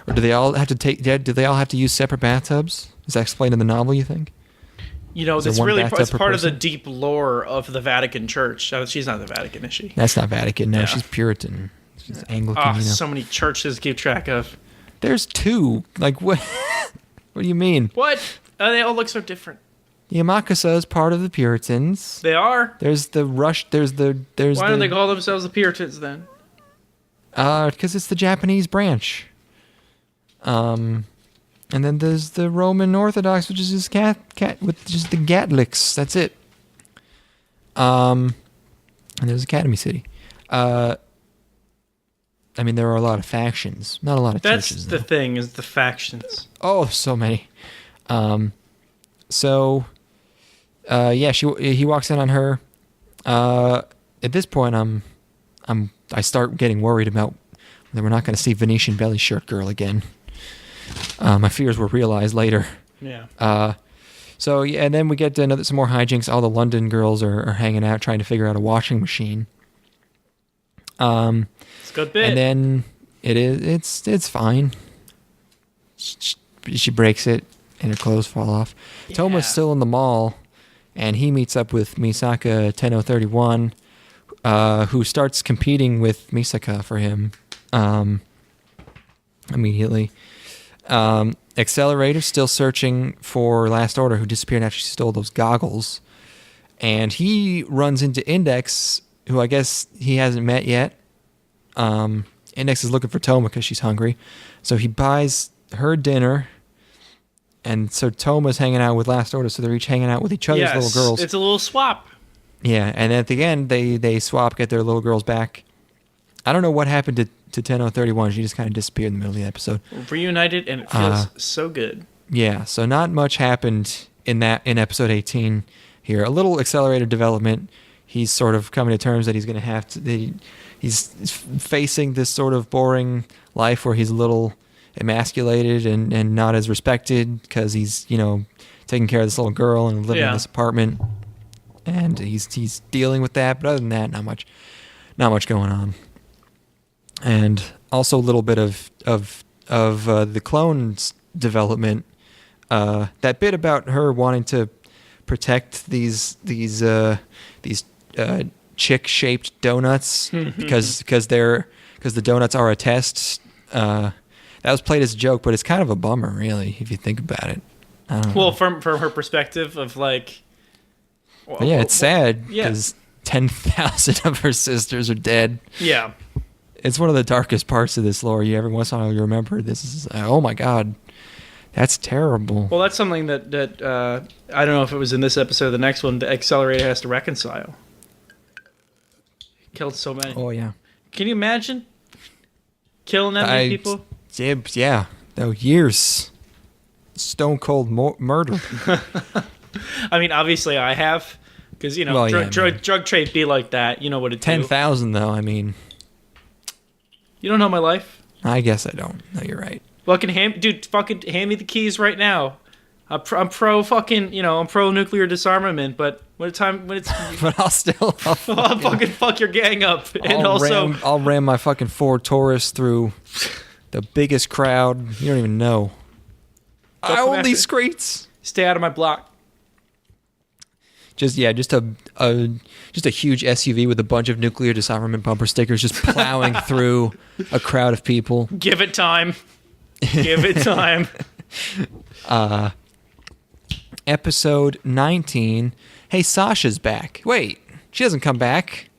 Or do they all have to Do they all have to use separate bathtubs? Is that explained in the novel? You think? It's really it's part of the deep lore of the Vatican Church. She's not the Vatican, is she? That's not Vatican. No, she's Puritan. She's Anglican. So many churches to keep track of. There's 2. Like what? What do you mean? What? They all look so different. Yamakusa is part of the Puritans. They are. There's the Rush. Why don't they call themselves the Puritans then? Because it's the Japanese branch. And then there's the Roman Orthodox, which is just with just the Catholics. That's it. And there's Academy City. There are a lot of factions, not a lot of churches. That's the thing, is the factions. Oh, so many. He walks in on her. At this point, I start getting worried about that we're not going to see Venetian belly shirt girl again. My fears were realized later. Yeah. And then we get to some more hijinks. All the London girls are hanging out trying to figure out a washing machine. It's a good bit. And then it's fine. She breaks it and her clothes fall off. Yeah. Toma's still in the mall, and he meets up with Misaka 10031, who starts competing with Misaka for him immediately. Accelerator still searching for Last Order, who disappeared after she stole those goggles, and he runs into Index, who I guess he hasn't met yet. Index is looking for Toma because she's hungry, so he buys her dinner, and so Toma's hanging out with Last Order, so they're each hanging out with each other's little girls. It's a little swap. Yeah, and at the end they swap, get their little girls back. I don't know what happened to 10031. She just kind of disappeared in the middle of the episode. Reunited, and it feels so good. Yeah, so not much happened in episode 18 here. A little accelerated development. He's sort of coming to terms that he's going to have to. he's facing this sort of boring life where he's a little emasculated and not as respected because he's, taking care of this little girl and living in this apartment. And he's dealing with that, but other than that, not much going on. And also a little bit of the clone's development. That bit about her wanting to protect these chick-shaped donuts because the donuts are a test. That was played as a joke, but it's kind of a bummer, really, if you think about it. I don't know. Well, from her perspective of like, but yeah, it's sad because 10,000 of her sisters are dead. Yeah, it's one of the darkest parts of this lore. Every once in a while you remember this is oh my god, that's terrible. Well, that's something that I don't know if it was in this episode or the next one. The Accelerator has to reconcile. Killed so many. Oh yeah. Can you imagine killing that many people? Yeah. No, years. Stone cold murder. I mean, obviously I have, because drug trade be like that. You know what it do. 10,000 though. I mean, you don't know my life. I guess I don't. No, you're right. Fucking hand me the keys right now. I'm pro fucking, I'm pro nuclear disarmament, but but I'll fucking fuck your gang up, and I'll ram my fucking Ford Taurus through the biggest crowd. You don't even know. I own these streets. Stay out of my block. Just a huge SUV with a bunch of nuclear disarmament bumper stickers just plowing through a crowd of people. Give it time. Give it time. Episode 19. Hey, Sasha's back. Wait, she hasn't come back.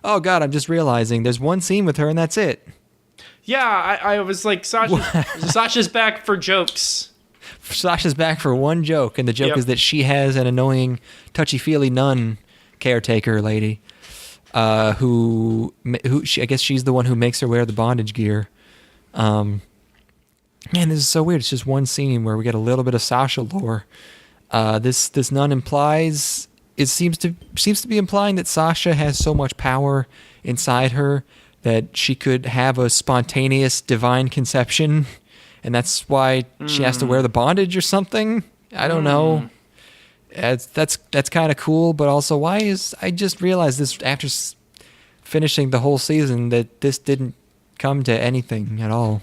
Oh god, I'm just realizing there's one scene with her and that's it. Yeah, I was like, Sasha's back for jokes. Sasha's back for one joke, and the joke is that she has an annoying, touchy-feely nun caretaker lady, who I guess she's the one who makes her wear the bondage gear. Man, this is so weird. It's just one scene where we get a little bit of Sasha lore. This nun implies seems to be implying that Sasha has so much power inside her that she could have a spontaneous divine conception. And that's why she has to wear the bondage or something. I don't know. That's kind of cool, but also I just realized this after finishing the whole season that this didn't come to anything at all.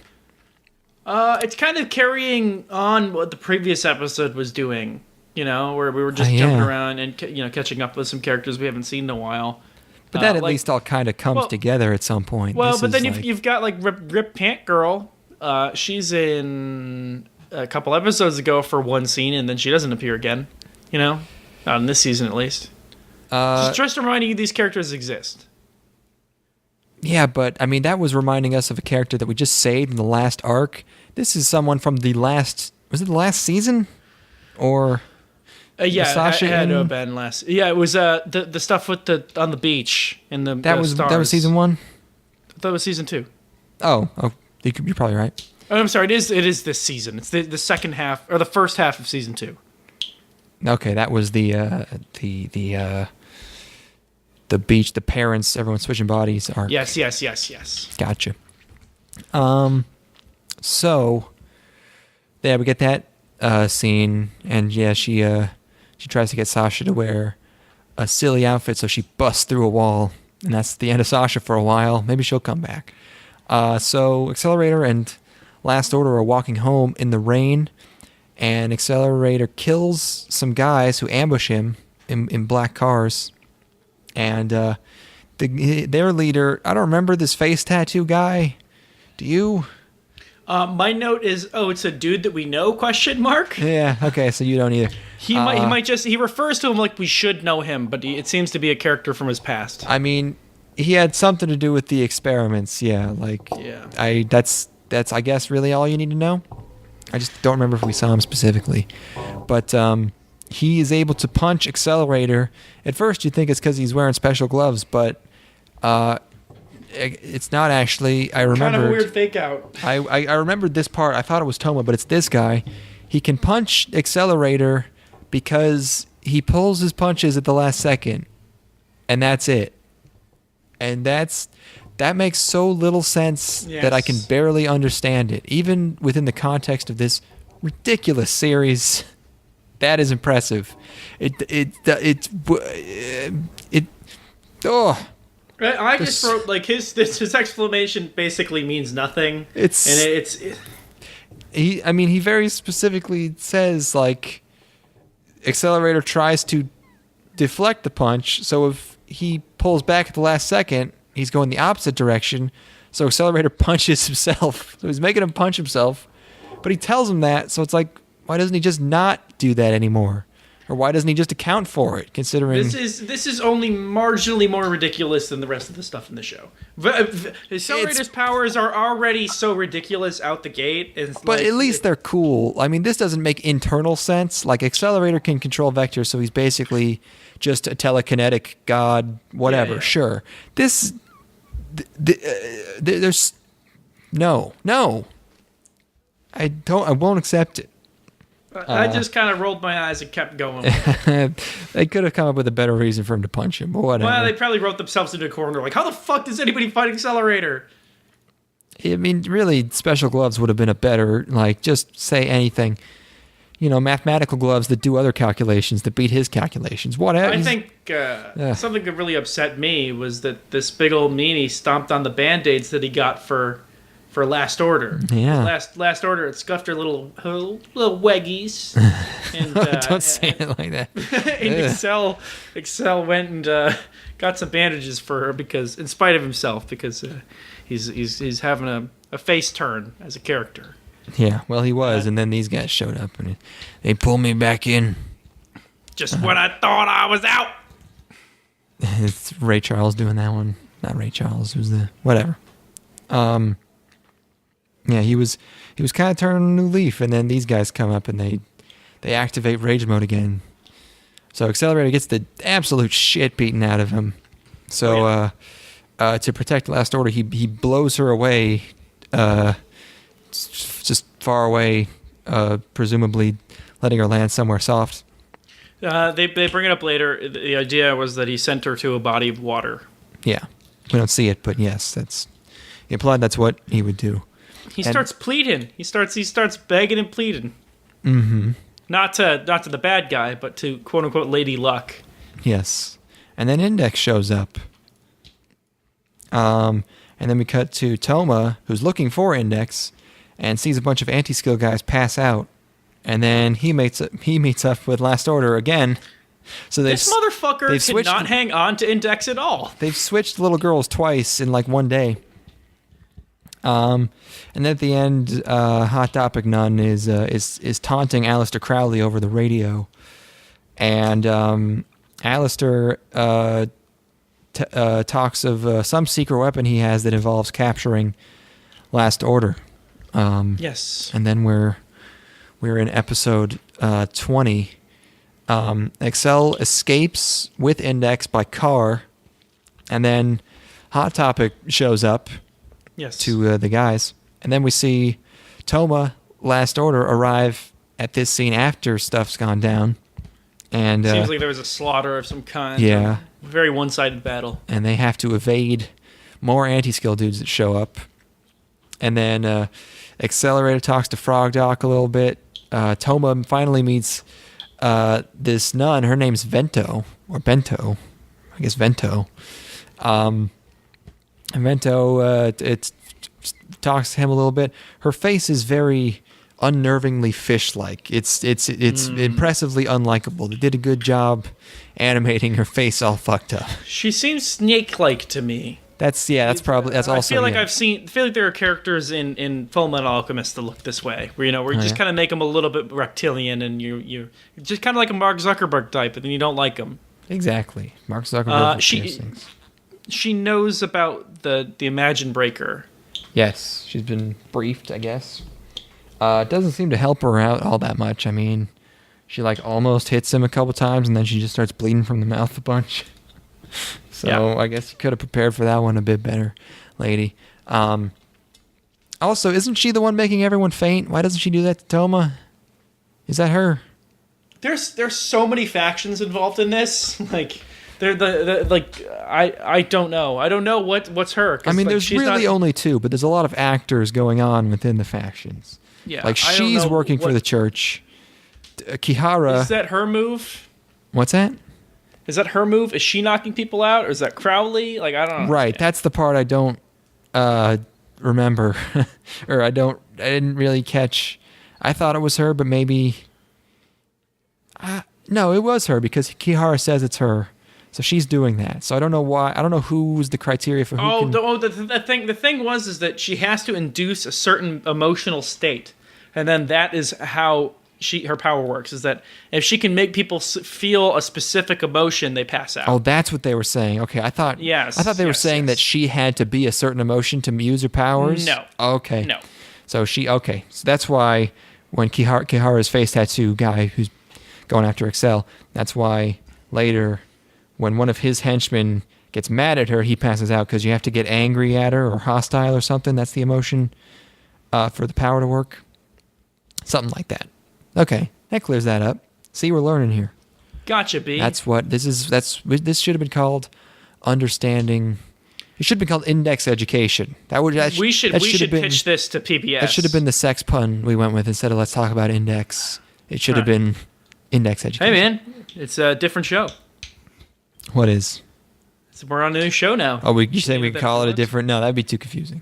It's kind of carrying on what the previous episode was doing, where we were just jumping around and catching up with some characters we haven't seen in a while. But that at least all kind of comes together at some point. Well, but then you've got like Rip Pant Girl. She's in a couple episodes ago for one scene, and then she doesn't appear again. Not in this season, at least. Just reminding you these characters exist. Yeah, but I mean that was reminding us of a character that we just saved in the last arc. This is someone from the last. Was it the last season, or? Sasha it had to have been last. Yeah, it was the stuff with on the beach in the stars. That was season 1. I thought it was season 2. Oh. You're probably right. Oh, I'm sorry. It is this season. It's the second half or the first half of season 2. Okay, that was the beach, the parents, everyone switching bodies arc. Yes. Gotcha. So, yeah, we get that scene, and yeah, she tries to get Sasha to wear a silly outfit, so she busts through a wall, and that's the end of Sasha for a while. Maybe she'll come back. So Accelerator and Last Order are walking home in the rain, and Accelerator kills some guys who ambush him in black cars. And their leader, I don't remember this face tattoo guy. Do you? My note is, it's a dude that we know, question mark? Yeah, okay, so you don't either. He might just, he refers to him like we should know him, but it seems to be a character from his past. I mean, he had something to do with the experiments, that's I guess really all you need to know. I just don't remember if we saw him specifically. But he is able to punch Accelerator. At first you think it's because he's wearing special gloves, but it's not actually. I remember. Kind of a weird fake out. I remembered this part. I thought it was Toma, but it's this guy. He can punch Accelerator because he pulls his punches at the last second. And that's it. And that's that makes so little sense that I can barely understand it. Even within the context of this ridiculous series, that is impressive. I just wrote like his exclamation basically means nothing. He very specifically says like Accelerator tries to deflect the punch, so if he pulls back at the last second, he's going the opposite direction. So Accelerator punches himself. So he's making him punch himself, but he tells him that. So it's like, why doesn't he just not do that anymore? Or why doesn't he just account for it, considering... This is only marginally more ridiculous than the rest of the stuff in the show. Accelerator's powers are already so ridiculous out the gate. But at least they're cool. I mean, this doesn't make internal sense. Like, Accelerator can control vectors, so he's basically just a telekinetic god, whatever. Yeah. Sure. There's... No. I won't accept it. I just kind of rolled my eyes and kept going. They could have come up with a better reason for him to punch him, but whatever. Well, they probably wrote themselves into a corner. Like, how the fuck does anybody fight Accelerator? I mean, really, special gloves would have been a better, like, just say anything. You know, mathematical gloves that do other calculations, that beat his calculations. Whatever. I think something that really upset me was that this big old meanie stomped on the Band-Aids that he got for Last Order. Yeah. Last Order, it scuffed her little weggies. And, don't say it like that. And Excel went and got some bandages for her because, in spite of himself, because he's having a face turn as a character. Yeah, well, he was, and then these guys showed up and they pulled me back in. Just when I thought I was out. It's Ray Charles doing that one. Not Ray Charles. It was whatever. Yeah, he was kind of turning a new leaf, and then these guys come up and they activate rage mode again. So Accelerator gets the absolute shit beaten out of him. So to protect Last Order, he blows her away, just far away, presumably letting her land somewhere soft. They bring it up later. The idea was that he sent her to a body of water. Yeah, we don't see it, but yes, that's implied. That's what he would do. He starts pleading. He starts begging and pleading. Mm-hmm. Not to the bad guy, but to quote unquote Lady Luck. Yes, and then Index shows up. And then we cut to Toma, who's looking for Index, and sees a bunch of anti-skill guys pass out, and then he meets up with Last Order again. So this motherfucker cannot hang on to Index at all. They've switched little girls twice in like one day. And then at the end, Hot Topic Nun is taunting Aleister Crowley over the radio, and Aleister talks of some secret weapon he has that involves capturing Last Order. Yes. And then we're in episode 20. Excel escapes with Index by car, and then Hot Topic shows up. Yes. To the guys. And then we see Toma, Last Order, arrive at this scene after stuff's gone down. And seems like there was a slaughter of some kind. Yeah. Very one-sided battle. And they have to evade more anti-skill dudes that show up. And then Accelerator talks to Frog Doc a little bit. Toma finally meets this nun. Her name's Vento. Or Bento. I guess Vento. And Vento, it talks to him a little bit. Her face is very unnervingly fish-like. It's impressively unlikable. They did a good job animating her face all fucked up. She seems snake-like to me. That's also. I feel like there are characters in Full Metal Alchemist that look this way, where just kind of make them a little bit reptilian, and you just kind of like a Mark Zuckerberg type, and then you don't like them. Exactly, Mark Zuckerberg. She knows about the Imagine Breaker. Yes, she's been briefed, I guess. It doesn't seem to help her out all that much. I mean, she like almost hits him a couple times, and then she just starts bleeding from the mouth a bunch. So yeah. I guess you could have prepared for that one a bit better, lady. Also, isn't she the one making everyone faint? Why doesn't she do that to Toma? Is that her? There's so many factions involved in this. Like, They're the like I don't know. I don't know what's her. 'Cause, I mean, like, there's she's really not, only two, but there's a lot of actors going on within the factions. yeah. Like I don't she's know working for what- the church. Kihara. Is that her move? What's that? Is that her move? Is she knocking people out, or is that Crowley? Like I don't know. Right. That's the part I don't remember, or I didn't really catch. I thought it was her, but maybe. No, it was her because Kihara says it's her, so she's doing that. So I don't know why. I don't know who's the criteria for who. The thing was that she has to induce a certain emotional state, and then that is how her power works. Is that if she can make people feel a specific emotion, they pass out. Oh, that's what they were saying. Okay, I thought. Yes. I thought they were saying that she had to be a certain emotion to use her powers. No. Okay. No. So so that's why when Kihara's face tattoo guy who's going after Excel, that's why later when one of his henchmen gets mad at her, he passes out because you have to get angry at her or hostile or something. That's the emotion for the power to work. Something like that. Okay, that clears that up. See, we're learning here. Gotcha, B. This should have been called understanding. It should have been called index education. We should pitch this to PBS. That should have been the sex pun we went with instead of let's talk about index. It should have been index education. Hey man, it's a different show. What is? We're on a new show now. Oh, you saying we can call it a different? No, that'd be too confusing.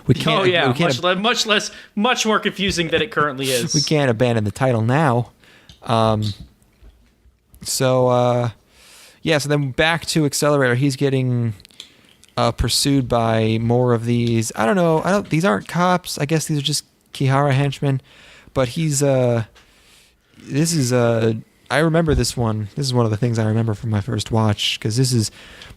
We can't. Oh yeah, we can't, much more confusing than it currently is. We can't abandon the title now. So then back to Accelerator. He's getting pursued by more of these. I don't know. These aren't cops. I guess these are just Kihara henchmen. But he's I remember this one. This is one of the things I remember from my first watch because this is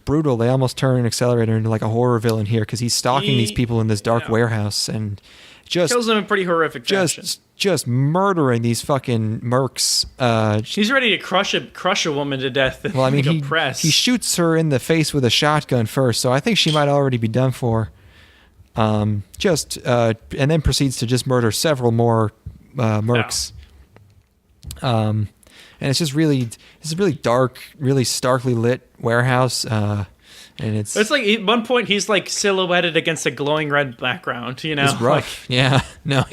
brutal. They almost turn Accelerator into like a horror villain here because he's stalking these people in this dark warehouse and just kills them in pretty horrific fashion. Just murdering these fucking mercs. He's ready to crush a woman to death. Well, I mean, he shoots her in the face with a shotgun first, so I think she might already be done for. And then proceeds to just murder several more mercs. And it's just really dark, really starkly lit warehouse. And it's like at one point he's like silhouetted against a glowing red background. You know, it's rough. Yeah, no,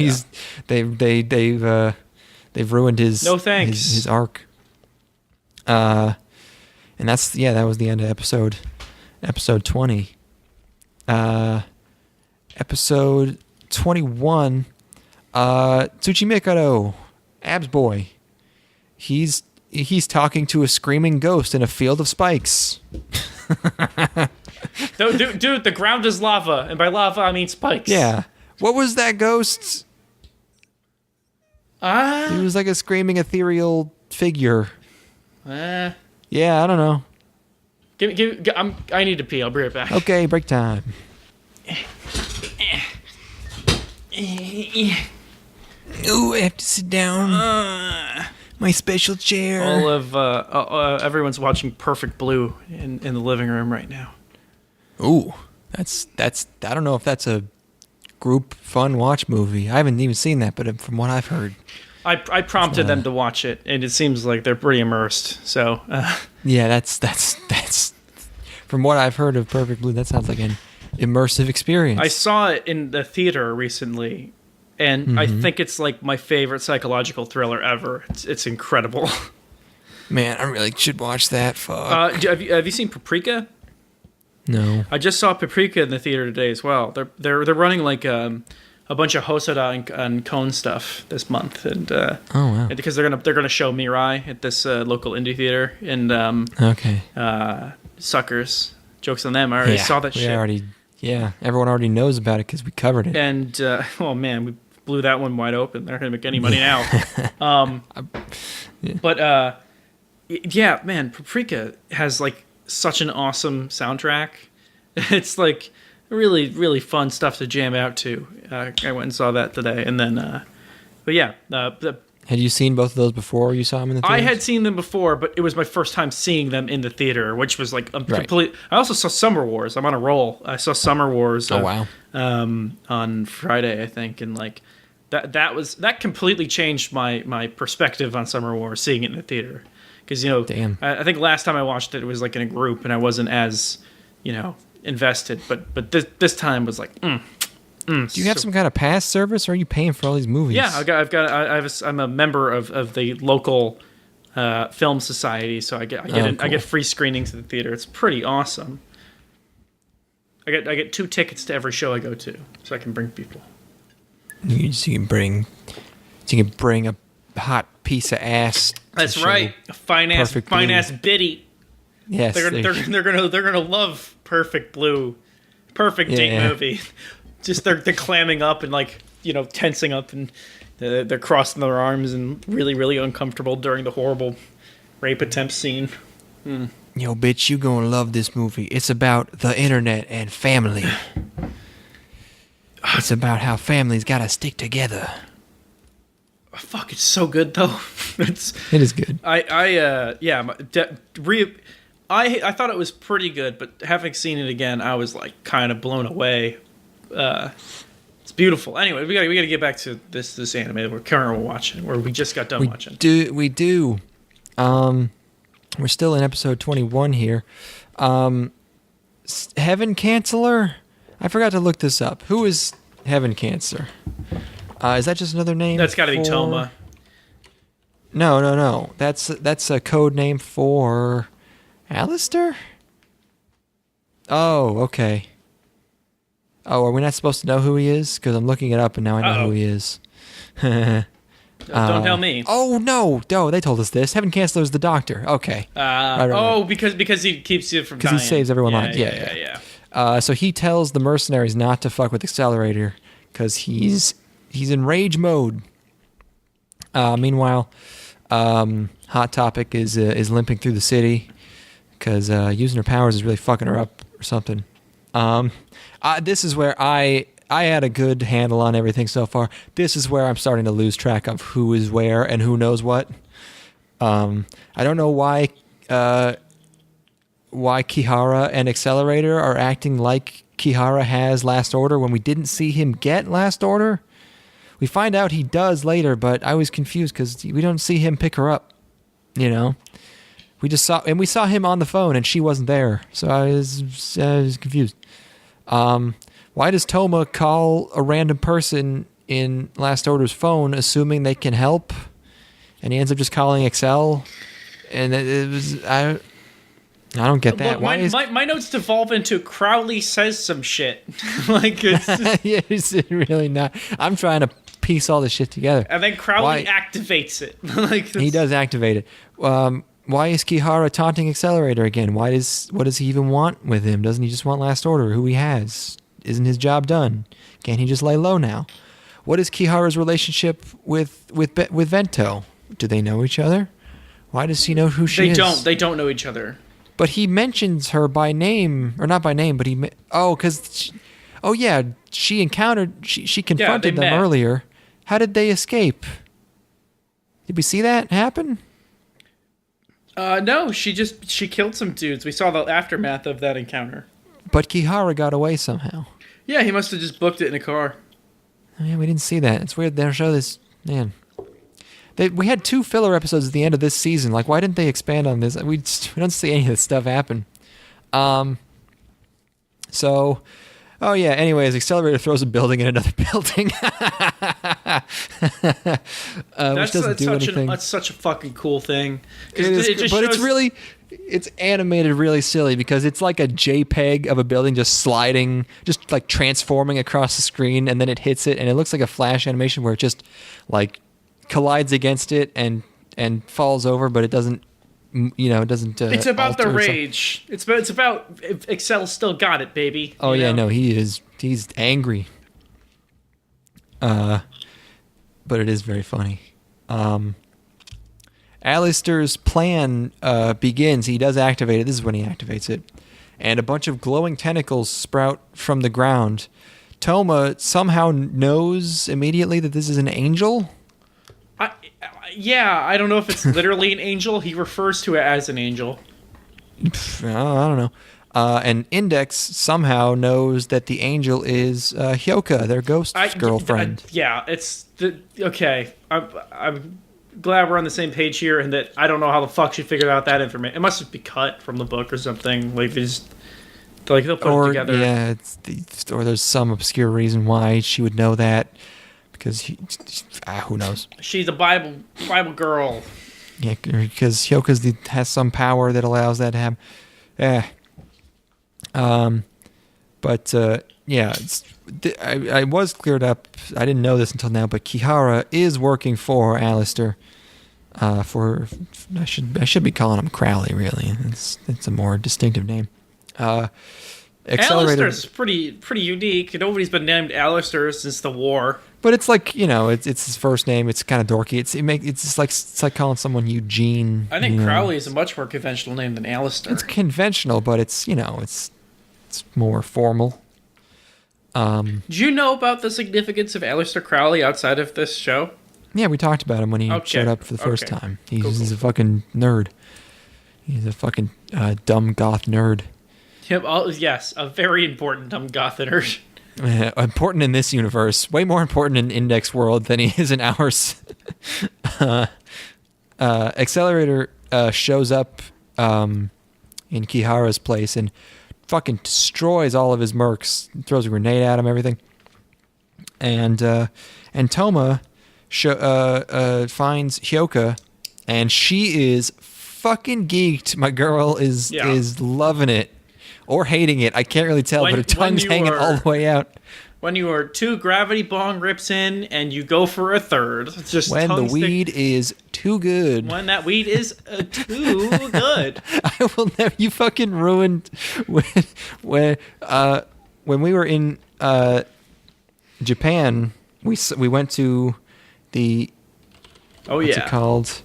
they've ruined his his arc. And that was the end of episode 20. Episode 21. Tsuchimikado, Abs Boy. He's talking to a screaming ghost in a field of spikes. Dude, the ground is lava, and by lava I mean spikes. Yeah. What was that ghost? He was like a screaming ethereal figure. Yeah, I don't know. I need to pee. I'll be right back. Okay, break time. Ooh, I have to sit down. My special chair. All of everyone's watching Perfect Blue in the living room right now. Ooh, that's. I don't know if that's a group fun watch movie. I haven't even seen that, but from what I've heard, I prompted them to watch it, and it seems like they're pretty immersed. So yeah, that's from what I've heard of Perfect Blue. That sounds like an immersive experience. I saw it in the theater recently. And I think it's like my favorite psychological thriller ever. It's incredible. Man, I really should watch that. Fuck. Have you seen Paprika? No. I just saw Paprika in the theater today as well. They're running like a bunch of Hosoda and Kon stuff this month, and oh wow, because they're gonna show Mirai at this local indie theater, and okay, Suckers. Jokes on them. I already saw that shit. Everyone already knows about it because we covered it. And oh man, we blew that one wide open. They're not gonna make any money now. But yeah, man, Paprika has like such an awesome soundtrack. It's like really, really fun stuff to jam out to. I went and saw that today, and then, but yeah, had you seen both of those before you saw them in the theater? I had seen them before, but it was my first time seeing them in the theater, which was like a complete. I also saw Summer Wars. I'm on a roll. I saw Summer Wars. Oh wow! On Friday, I think, and like that completely changed my perspective on Summer Wars. Seeing it in the theater, because Damn. I think last time I watched it, it was like in a group, and I wasn't as invested. But this time was like. Do you have some kind of pass service, or are you paying for all these movies? Yeah, I'm a member of the local film society, so I get free screenings at the theater. It's pretty awesome. I get 2 tickets to every show I go to, so I can bring people. You can bring a hot piece of ass. That's right, a fine ass biddy. Yes, they're gonna love Perfect Blue, perfect date movie. Just they're clamming up and tensing up, and they're crossing their arms and really, really uncomfortable during the horrible rape attempt scene. Yo, bitch, you gonna love this movie. It's about the internet and family. It's about how families gotta stick together. Fuck, it's so good though. It is good. I thought it was pretty good, but having seen it again, I was like kind of blown away. It's beautiful. Anyway, we gotta get back to this anime that we're currently watching, or we just got done watching. We do. We're still in episode 21 here. Heaven Canceller? I forgot to look this up. Who is Heaven Cancer? Is that just another name? That's got to be Toma. No. That's a code name for Alistair? Oh, okay. Oh, are we not supposed to know who he is? Because I'm looking it up and now I know who he is. Don't tell me. Oh, no, they told us this. Heaven Canceller is the doctor. Okay. Right. Because he keeps you from dying. Because he saves everyone alive. Yeah. So he tells the mercenaries not to fuck with Accelerator because he's in rage mode. Meanwhile, Hot Topic is limping through the city because using her powers is really fucking her up or something. This is where I had a good handle on everything so far. This is where I'm starting to lose track of who is where and who knows what. I don't know why Kihara and Accelerator are acting like Kihara has Last Order when we didn't see him get Last Order. We find out he does later, but I was confused because we don't see him pick her up. We saw him on the phone and she wasn't there, so I was confused. Why does Toma call a random person in Last Order's phone, assuming they can help, and he ends up just calling Excel? And I don't get that. Look, my notes devolve into Crowley says some shit. It's yeah, it's really not. I'm trying to piece all this shit together. And then Crowley activates it. He does activate it. Why is Kihara taunting Accelerator again? What does he even want with him? Doesn't he just want Last Order, who he has? Isn't his job done? Can't he just lay low now? What is Kihara's relationship with Vento? Do they know each other? Why does he know who she is? They don't know each other. But he mentions her by name, or not by name, but she confronted them earlier. How did they escape? Did we see that happen? No, she killed some dudes. We saw the aftermath of that encounter. But Kihara got away somehow. Yeah, he must have just booked it in a car. Oh, yeah, we didn't see that. It's weird. They don't show this. Man. We had 2 filler episodes at the end of this season. Like, why didn't they expand on this? We don't see any of this stuff happen. Anyways, Accelerator throws a building in another building. Which doesn't do anything. That's such a fucking cool thing. It's animated really silly because it's like a JPEG of a building just sliding, just like transforming across the screen, and then it hits it, and it looks like a flash animation where it just like collides against it and falls over, but it doesn't. It doesn't. It's about the rage. It's about Excel still got it, baby. Oh yeah, no, he is. He's angry. But it is very funny. Alistair's plan begins. He does activate it. This is when he activates it. And a bunch of glowing tentacles sprout from the ground. Toma somehow knows immediately that this is an angel. I don't know if it's literally an angel. He refers to it as an angel. I don't know. And Index somehow knows that the angel is Hyoka, their ghost girlfriend. It's okay. glad we're on the same page here, and that I don't know how the fuck she figured out that information. It must just be cut from the book or something. Like they'll put it together. Yeah, or there's some obscure reason why she would know that, because who knows? She's a Bible girl. Yeah, because Hyoka has some power that allows that to happen. But yeah, I was cleared up. I didn't know this until now, but Kihara is working for Alistair. I should be calling him Crowley. Really, it's a more distinctive name. Alistair's pretty unique. Nobody's been named Alistair since the war. But it's like, it's his first name. It's kind of dorky. It's like calling someone Eugene. I think Crowley is a much more conventional name than Alistair. It's conventional, but it's more formal. Do you know about the significance of Alistair Crowley outside of this show? Yeah, we talked about him when he showed up for the first time. He's a fucking nerd. He's a fucking dumb goth nerd. Yep. Yes, a very important dumb goth nerd. Important in this universe. Way more important in Index World than he is in ours. Accelerator shows up in Kihara's place and fucking destroys all of his mercs. Throws a grenade at him, everything. And Toma finds Hyoka, and she is fucking geeked. My girl is loving it. Or hating it. I can't really tell, but her tongue's hanging all the way out. When you are 2 gravity bong rips in and you go for a third. It's just when the weed is too good. When that weed is too good. I will never. You fucking ruined when we were in Japan. We went to the what's it called?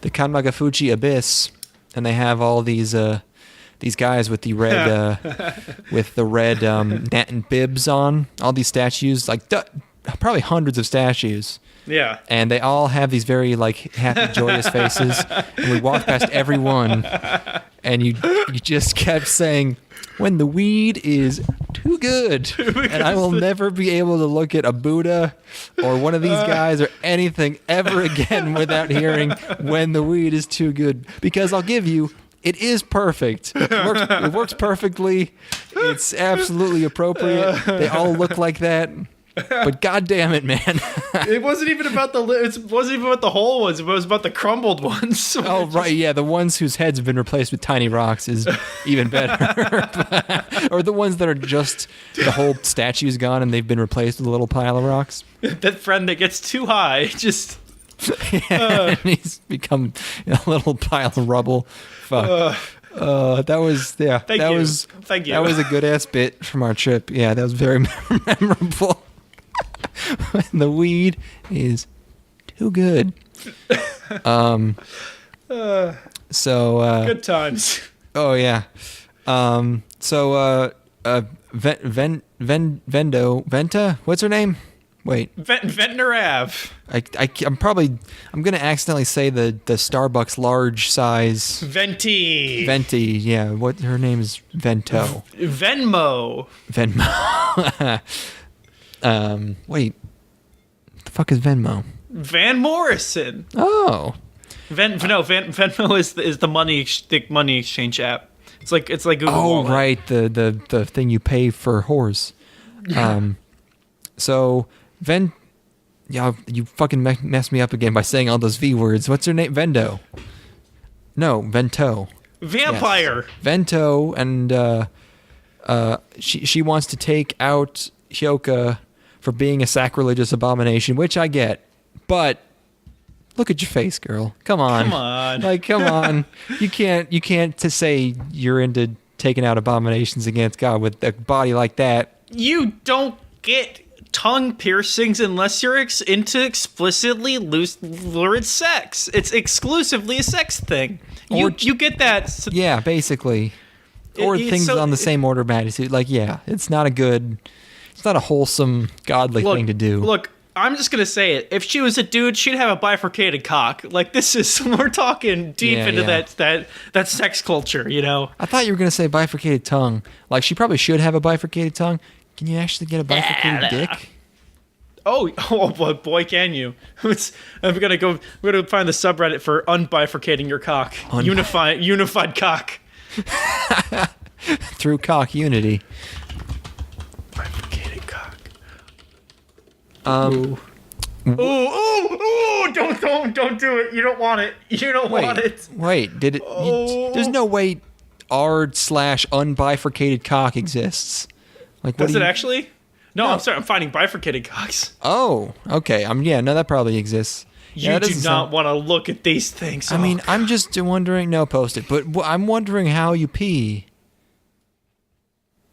The Kanmagafuchi Abyss, and they have all these guys with the red Natin bibs on, all these statues, like probably hundreds of statues. Yeah. And they all have these very like happy, joyous faces. And we walked past every one, and you just kept saying, "When the weed is too good," and I will never be able to look at a Buddha or one of these guys or anything ever again without hearing "when the weed is too good," because I'll give you. It is perfect. It works perfectly. It's absolutely appropriate. They all look like that. But god damn it, man. It wasn't even about the whole ones. It was about the crumbled ones. Oh, right. Yeah. The ones whose heads have been replaced with tiny rocks is even better. Or the ones that are just the whole statue's gone and they've been replaced with a little pile of rocks. That friend that gets too high just... and he's become a little pile of rubble. Fuck. That was Thank you. That was a good ass bit from our trip. Yeah, that was very memorable. When the weed is too good. Good times. Oh yeah. Venta, what's her name? Wait. Ventnor Ave. I'm gonna accidentally say the Starbucks large size. Venti. Yeah. What her name is Vento. Venmo. Wait. What the fuck is Venmo? Van Morrison. Oh. Venmo is the money exchange app. It's like Google. Oh, Wallet. right. The thing you pay for whores. So. You fucking messed me up again by saying all those V words. What's her name? Vento. No, Vento. Vampire. Yes. Vento, and she wants to take out Hyoka for being a sacrilegious abomination, which I get. But look at your face, girl. Come on. Like, come on. You can't to say you're into taking out abominations against God with a body like that. You don't get tongue piercings unless you're into explicitly lurid sex. It's exclusively a sex thing. You get that. Yeah, basically. Or things on the same order of magnitude. Like, yeah, it's not a wholesome, godly thing to do. Look, I'm just gonna say it. If she was a dude, she'd have a bifurcated cock. Like, we're talking deep into that sex culture, you know? I thought you were gonna say bifurcated tongue. Like, she probably should have a bifurcated tongue. Can you actually get a bifurcated dick? Oh, boy, can you? I'm gonna go. We're gonna find the subreddit for unbifurcating your cock. Unified cock. Through cock unity. Bifurcated cock. Um, Ooh! Don't do it. You don't want it. You don't want it. Wait, did it? There's no way r/unbifurcated cock exists. Like, what Does it actually? No, I'm sorry. I'm finding bifurcated cocks. Oh, okay. Yeah, no, that probably exists. You do not want to look at these things. I mean, I'm just wondering. No, post it. But I'm wondering how you pee.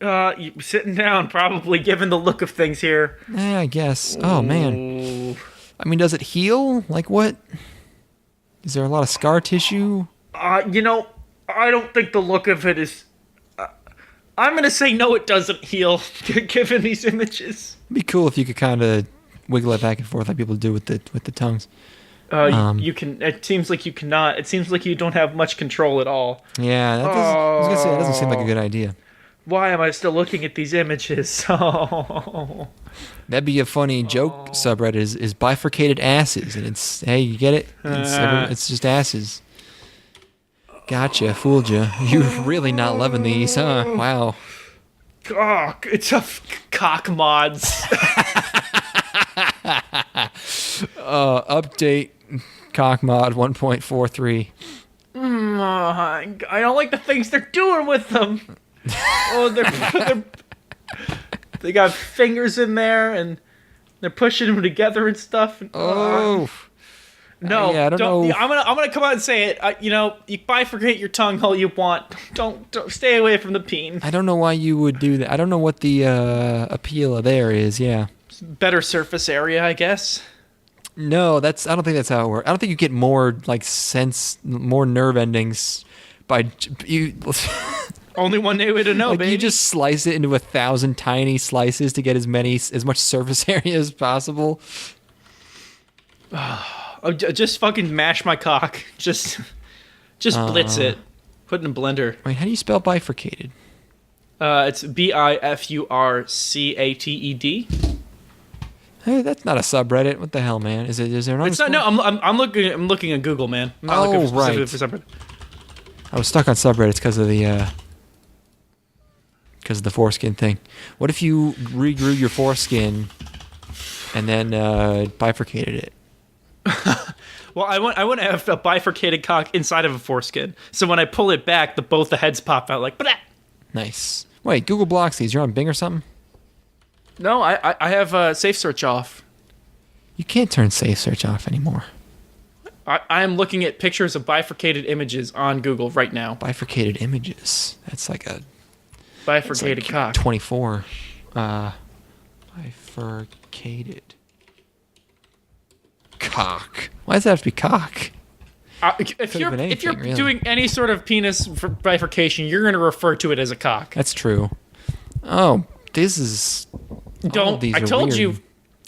You sitting down, probably, given the look of things here. I guess. Oh man. I mean, does it heal? Like, what? Is there a lot of scar tissue? I don't think the look of it is. I'm gonna say no. It doesn't heal, given these images. It'd be cool if you could kind of wiggle it back and forth like people do with the tongues. You can. It seems like you cannot. It seems like you don't have much control at all. Yeah, I was gonna say that doesn't seem like a good idea. Why am I still looking at these images? Oh. That'd be a funny joke subreddit is bifurcated asses, and it's, hey, you get it? It's just asses. Gotcha, fooled you. You're really not loving these, huh? Wow. Oh, it's a cock mods. Update cock mod 1.43. I don't like the things they're doing with them. Oh, they got fingers in there, and they're pushing them together and stuff. Oh. No, yeah, I don't know. I'm gonna come out and say it. You bifurcate your tongue all you want. Don't stay away from the peen. I don't know why you would do that. I don't know what the appeal of there is. Yeah. Better surface area, I guess. No, I don't think that's how it works. I don't think you get more more nerve endings by you. Only one way to know, baby. You just slice it into 1,000 tiny slices to get as much surface area as possible. Just fucking mash my cock. Just blitz it. Put it in a blender. Wait, how do you spell bifurcated? It's bifurcated. Hey, that's not a subreddit. What the hell, man? Is there an It's not. No, I'm looking at Google, man. I'm not looking specifically for subreddit. I was stuck on subreddits because of the foreskin thing. What if you regrew your foreskin and then bifurcated it? Well, I want to have a bifurcated cock inside of a foreskin, so when I pull it back, both the heads pop out like. Blah! Nice. Wait, Google blocks these. You're on Bing or something? No, I have safe search off. You can't turn safe search off anymore. I am looking at pictures of bifurcated images on Google right now. Bifurcated images. That's like a bifurcated cock. 24. Bifurcated cock. Why does that have to be cock? If you're really doing any sort of penis bifurcation, you're going to refer to it as a cock. That's true. Oh, this is. Don't. I told you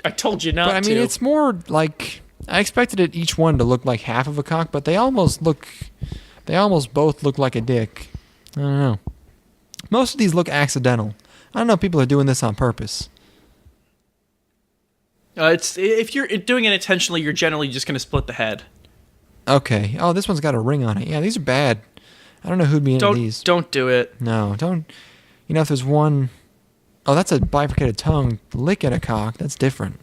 not to. But I mean, it's more like I expected each one to look like half of a cock, but they almost both look like a dick. I don't know. Most of these look accidental. I don't know if people are doing this on purpose. If you're doing it intentionally, you're generally just going to split the head. Okay. Oh, this one's got a ring on it. Yeah, these are bad. I don't know who'd be into these. Don't do it. No, don't. If there's one. Oh, that's a bifurcated tongue licking a cock. That's different.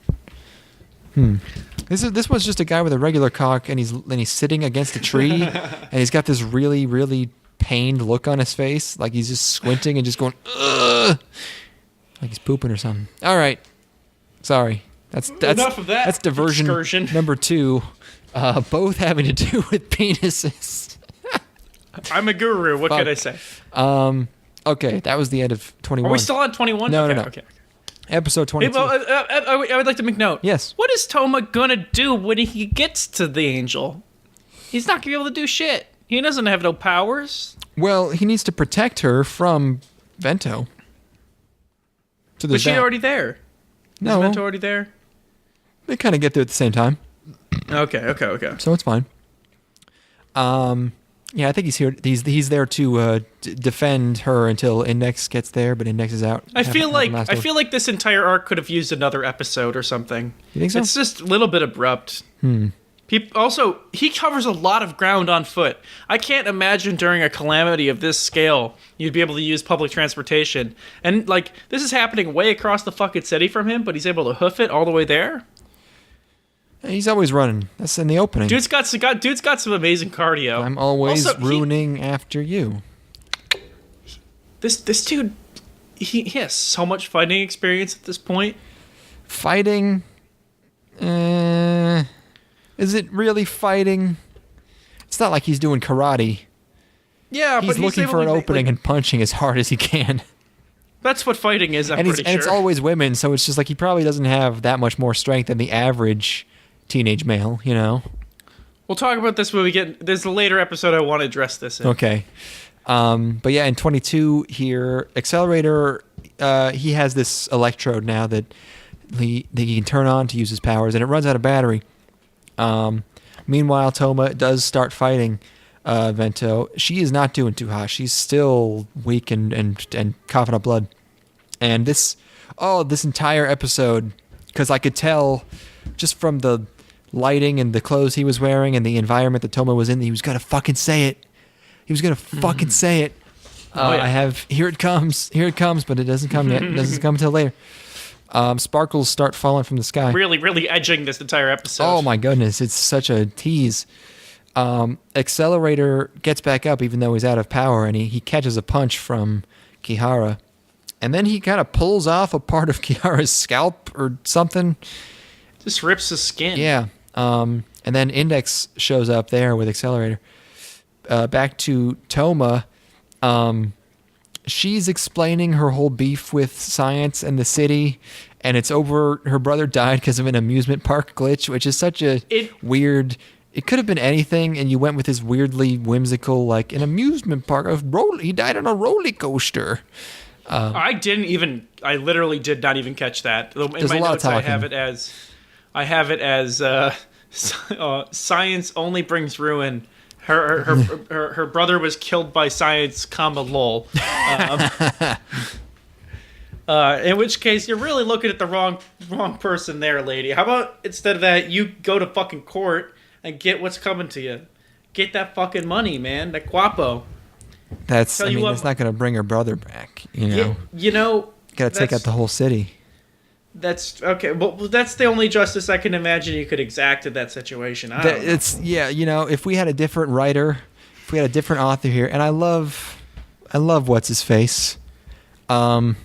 This was just a guy with a regular cock, and he's sitting against a tree, and he's got this really, really pained look on his face, like he's just squinting and just going, ugh, like he's pooping or something. All right, sorry. That's enough of that. That's diversion excursion. Number 2, both having to do with penises. I'm a guru. What can I say? Okay, that was the end of 21. Are we still on 21? No, okay, no. Okay. Episode 22. I would like to make note. Yes. What is Toma gonna do when he gets to the angel? He's not gonna be able to do shit. He doesn't have no powers. Well, he needs to protect her from Vento. So but she's already there. No. Is Vento already there? They kind of get there at the same time. Okay. So it's fine. Yeah, I think he's here. He's there to defend her until Index gets there, but Index is out. I feel like this entire arc could have used another episode or something. You think so? It's just a little bit abrupt. Also, he covers a lot of ground on foot. I can't imagine during a calamity of this scale you'd be able to use public transportation. And like this is happening way across the fucking city from him, but he's able to hoof it all the way there. He's always running. That's in the opening. Dude's got some amazing cardio. I'm always ruining after you. This dude, he has so much fighting experience at this point. Fighting? Is it really fighting? It's not like he's doing karate. Yeah, he's looking for an opening and punching as hard as he can. That's what fighting is, I'm pretty sure. And it's always women, so it's just like he probably doesn't have that much more strength than the average teenage male, you know? We'll talk about this when we get... There's a later episode I want to address this in. Okay. But yeah, in 22 here, Accelerator, he has this electrode now that he can turn on to use his powers, and it runs out of battery. Meanwhile, Toma does start fighting Vento. She is not doing too hot. She's still weak and coughing up blood. And this entire episode, because I could tell just from the lighting and the clothes he was wearing and the environment that Toma was in, he was gonna fucking say it. He was gonna fucking say it. Yeah. I have here it comes, but it doesn't come yet. It doesn't come until later. Sparkles start falling from the sky. Really, really edging this entire episode. Oh my goodness, it's such a tease. Accelerator gets back up even though he's out of power, and he catches a punch from Kihara. And then he kind of pulls off a part of Kihara's scalp or something. Just rips his skin. Yeah. And then Index shows up there with Accelerator. Back to Toma. She's explaining her whole beef with science and the city, and it's over her brother died because of an amusement park glitch, which is such a weird... It could have been anything, and you went with this weirdly whimsical, like, an amusement park. He died on a roller coaster. I literally did not even catch that. In There's my a lot notes, of talking. I have it as science only brings ruin. Her brother was killed by science, lol. In which case, you're really looking at the wrong person there, lady. How about instead of that, you go to fucking court and get what's coming to you. Get that fucking money, man. That guapo. That's not going to bring her brother back, you know? Got to take out the whole city. That's okay. Well, that's the only justice I can imagine you could exact in that situation. If we had a different writer, if we had a different author here, and I love what's his face, but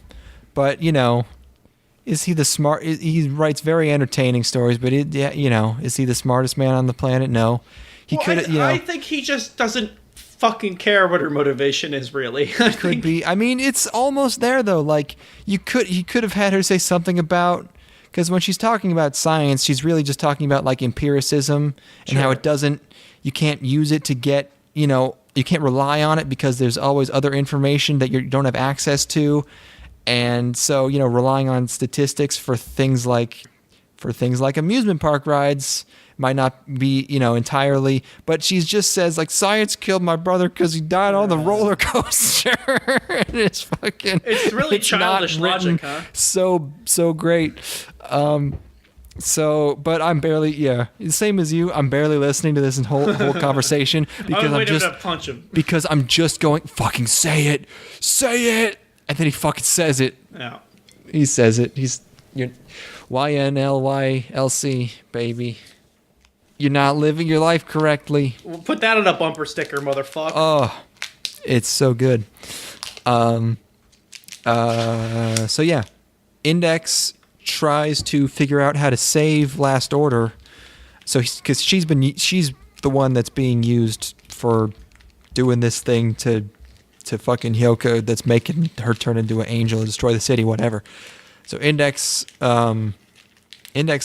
is he the smart? He writes very entertaining stories, but is he the smartest man on the planet? No, he could. I think he just doesn't fucking care what her motivation is, really. Could be. I mean, it's almost there though. Like he could have had her say something about, because when she's talking about science, she's really just talking about like empiricism and how it doesn't. You can't use it to get. You can't rely on it because there's always other information that you don't have access to, and so relying on statistics for things like amusement park rides might not be, entirely, but she just says like science killed my brother because he died on the roller coaster. It's really childish logic, huh? So great. But I'm barely, the same as you. I'm barely listening to this whole conversation because I'm just going fucking say it, and then he fucking says it. Yeah, he says it. He's YNLYLC, baby. You're not living your life correctly. We'll put that on a bumper sticker, motherfucker. Oh, it's so good. So yeah, Index tries to figure out how to save Last Order. So because she's the one that's being used for doing this thing to fucking Hyoko, that's making her turn into an angel and destroy the city, whatever. So Index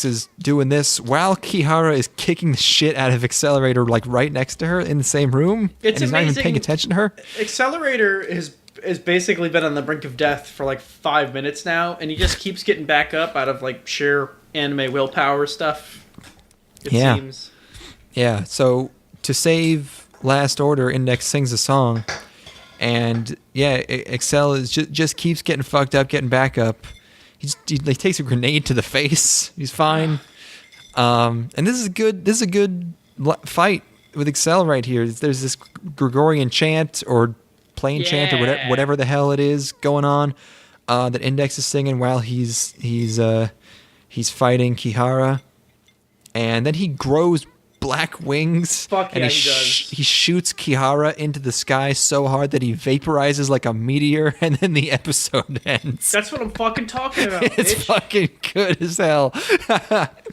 is doing this while Kihara is kicking the shit out of Accelerator, like right next to her in the same room. It's and he's amazing. Not even paying attention to her. Accelerator has basically been on the brink of death for like 5 minutes now, and he just keeps getting back up out of like sheer anime willpower stuff. It seems. Yeah. So to save last order, Index sings a song, and yeah, Excel is just keeps getting fucked up, getting back up. He takes a grenade to the face. He's fine. And this is good. This is a good fight with Excel right here. There's this Gregorian chant or plain chant or whatever the hell it is going on that Index is singing while he's fighting Kihara, and then he grows black wings. Fuck and yeah, he does. He shoots Kihara into the sky so hard that he vaporizes like a meteor, and then the episode ends. That's what I'm fucking talking about, It's bitch. fucking good as hell.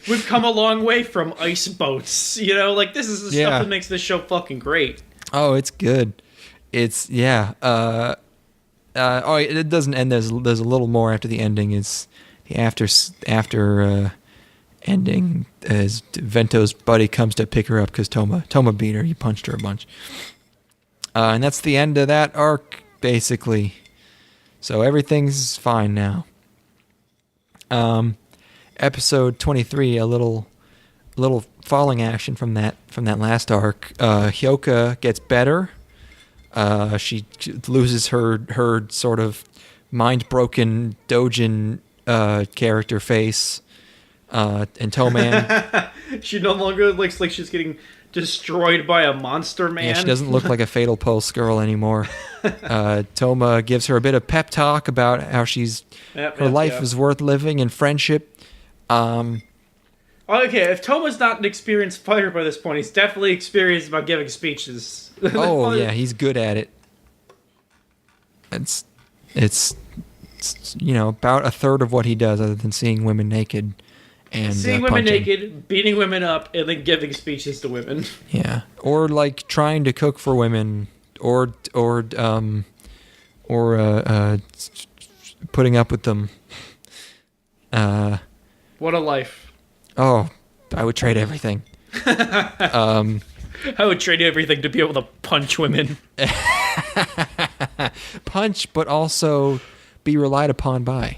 We've come a long way from ice boats. You know, like, this is the stuff that makes this show fucking great. Oh, it's good. It's it doesn't end. There's a little more after the ending. Is the after ending as Vento's buddy comes to pick her up because Toma beat her. He punched her a bunch. And that's the end of that arc, basically. So everything's fine now. Episode 23, a little falling action from that last arc. Hyoka gets better. She loses her sort of mind-broken Dojin character face. And Toman. She no longer looks like she's getting destroyed by a monster man. Yeah, she doesn't look like a Fatal Pulse girl anymore. Toma gives her a bit of pep talk about how her life is worth living and friendship. Okay, if Toma's not an experienced fighter by this point, he's definitely experienced about giving speeches. Oh yeah, he's good at it. It's about a third of what he does, other than seeing women naked. And seeing women punching. naked, beating women up, and then giving speeches to women. Yeah, or like trying to cook for women, or putting up with them. What a life! Oh, I would trade everything. I would trade everything to be able to punch women. Punch, but also be relied upon by.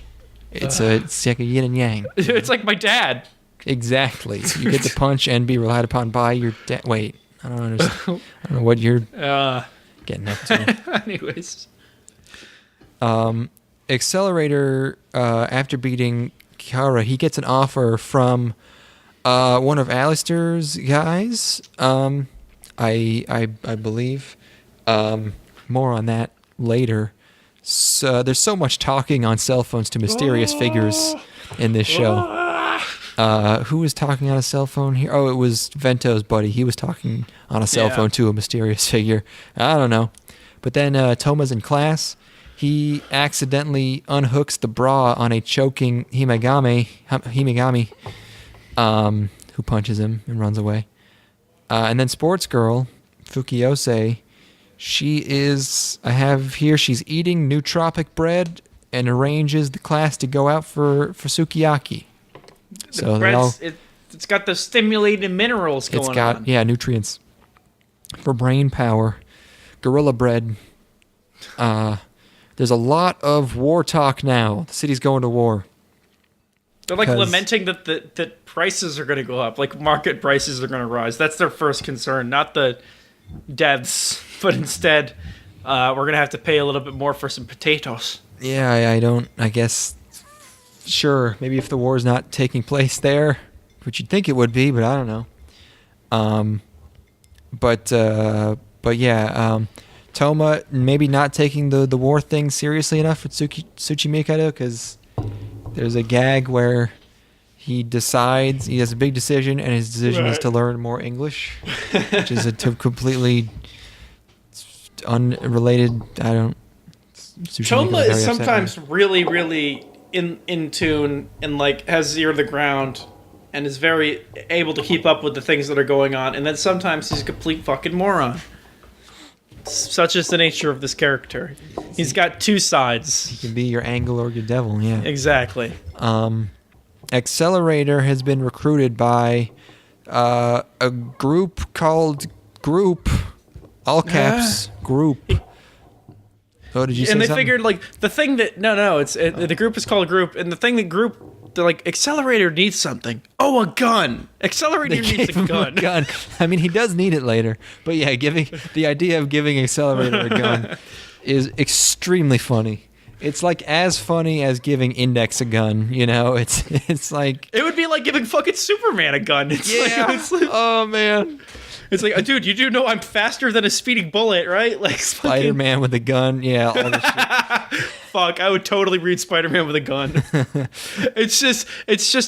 It's like a yin and yang. It's like my dad. Exactly. You get to punch and be relied upon by your dad. Wait, I don't understand. I don't know what you're getting up to. Anyways. Accelerator, after beating Kihara, he gets an offer from one of Alistair's guys. I believe. More on that later. So there's so much talking on cell phones to mysterious figures in this show. Who was talking on a cell phone here? Oh, it was Vento's buddy. He was talking on a cell phone to a mysterious figure. I don't know. But then Toma's in class. He accidentally unhooks the bra on a choking Himegami, who punches him and runs away. And then Sports Girl, Fukiyose, she's eating nootropic bread and arranges the class to go out for sukiyaki. So it's got the stimulating minerals going on. It's got, nutrients for brain power. Gorilla bread. There's a lot of war talk now. The city's going to war. They're like lamenting that prices are going to go up, like market prices are going to rise. That's their first concern, not the deaths, but instead we're going to have to pay a little bit more for some potatoes. Yeah, I guess, sure, maybe if the war is not taking place there, which you'd think it would be, but I don't know. But Toma maybe not taking the war thing seriously enough with Tsuchimikado, because there's a gag where he decides, he has a big decision, and his decision is to learn more English, which is a completely unrelated, Toma is sometimes really, really in tune and like has ear to the ground and is very able to keep up with the things that are going on, and then sometimes he's a complete fucking moron. Such is the nature of this character. He's got two sides. He can be your angel or your devil, yeah. Exactly. Accelerator has been recruited by a group called Group, all caps, Group. Oh, did you say and they something? figured like the thing that the group is called Group, and the thing that Group they're like, Accelerator needs something. Oh, a gun. Accelerator needs a gun. I mean, he does need it later, but yeah, the idea of giving Accelerator a gun is extremely funny. It's like as funny as giving Index a gun, you know? It's like... It would be like giving fucking Superman a gun. It's like, oh, man. It's like, dude, you do know I'm faster than a speeding bullet, right? Like Spider-Man with a gun, yeah, all this shit. Fuck, I would totally read Spider-Man with a gun. It's just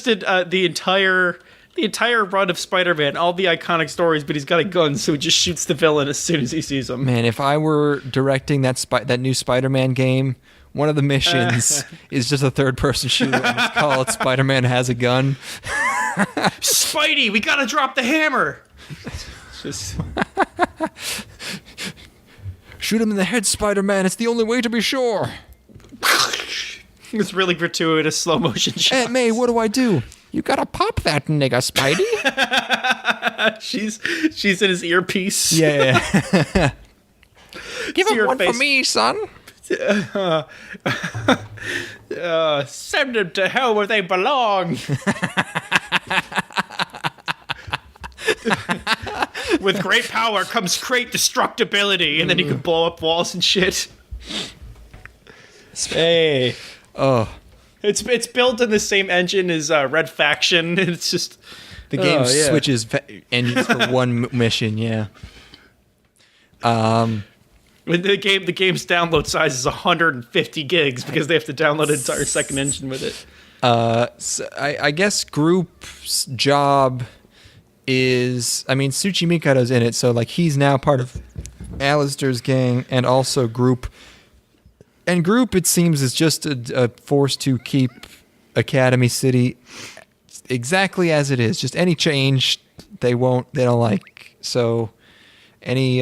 the entire run of Spider-Man, all the iconic stories, but he's got a gun, so he just shoots the villain as soon as he sees him. Man, if I were directing that new Spider-Man game, one of the missions is just a third-person shooter. And it's called Spider-Man Has a Gun. Spidey, we gotta drop the hammer. Just shoot him in the head, Spider-Man. It's the only way to be sure. It's really gratuitous slow motion shots. Aunt May, what do I do? You gotta pop that nigga, Spidey. she's in his earpiece. Yeah. Give See him her one face. for me, son. Send them to hell where they belong. With great power comes great destructibility, and then you can blow up walls and shit. Hey. Oh. It's built in the same engine as Red Faction, and it's just... The game switches engines for one mission, yeah. The game's download size is 150 gigs because they have to download an entire second engine with it. So I guess Group's job is... I mean, Tsuchimikado's in it, so like he's now part of Alistair's gang and also Group. And Group, it seems, is just a force to keep Academy City exactly as it is. Just any change they don't like. So any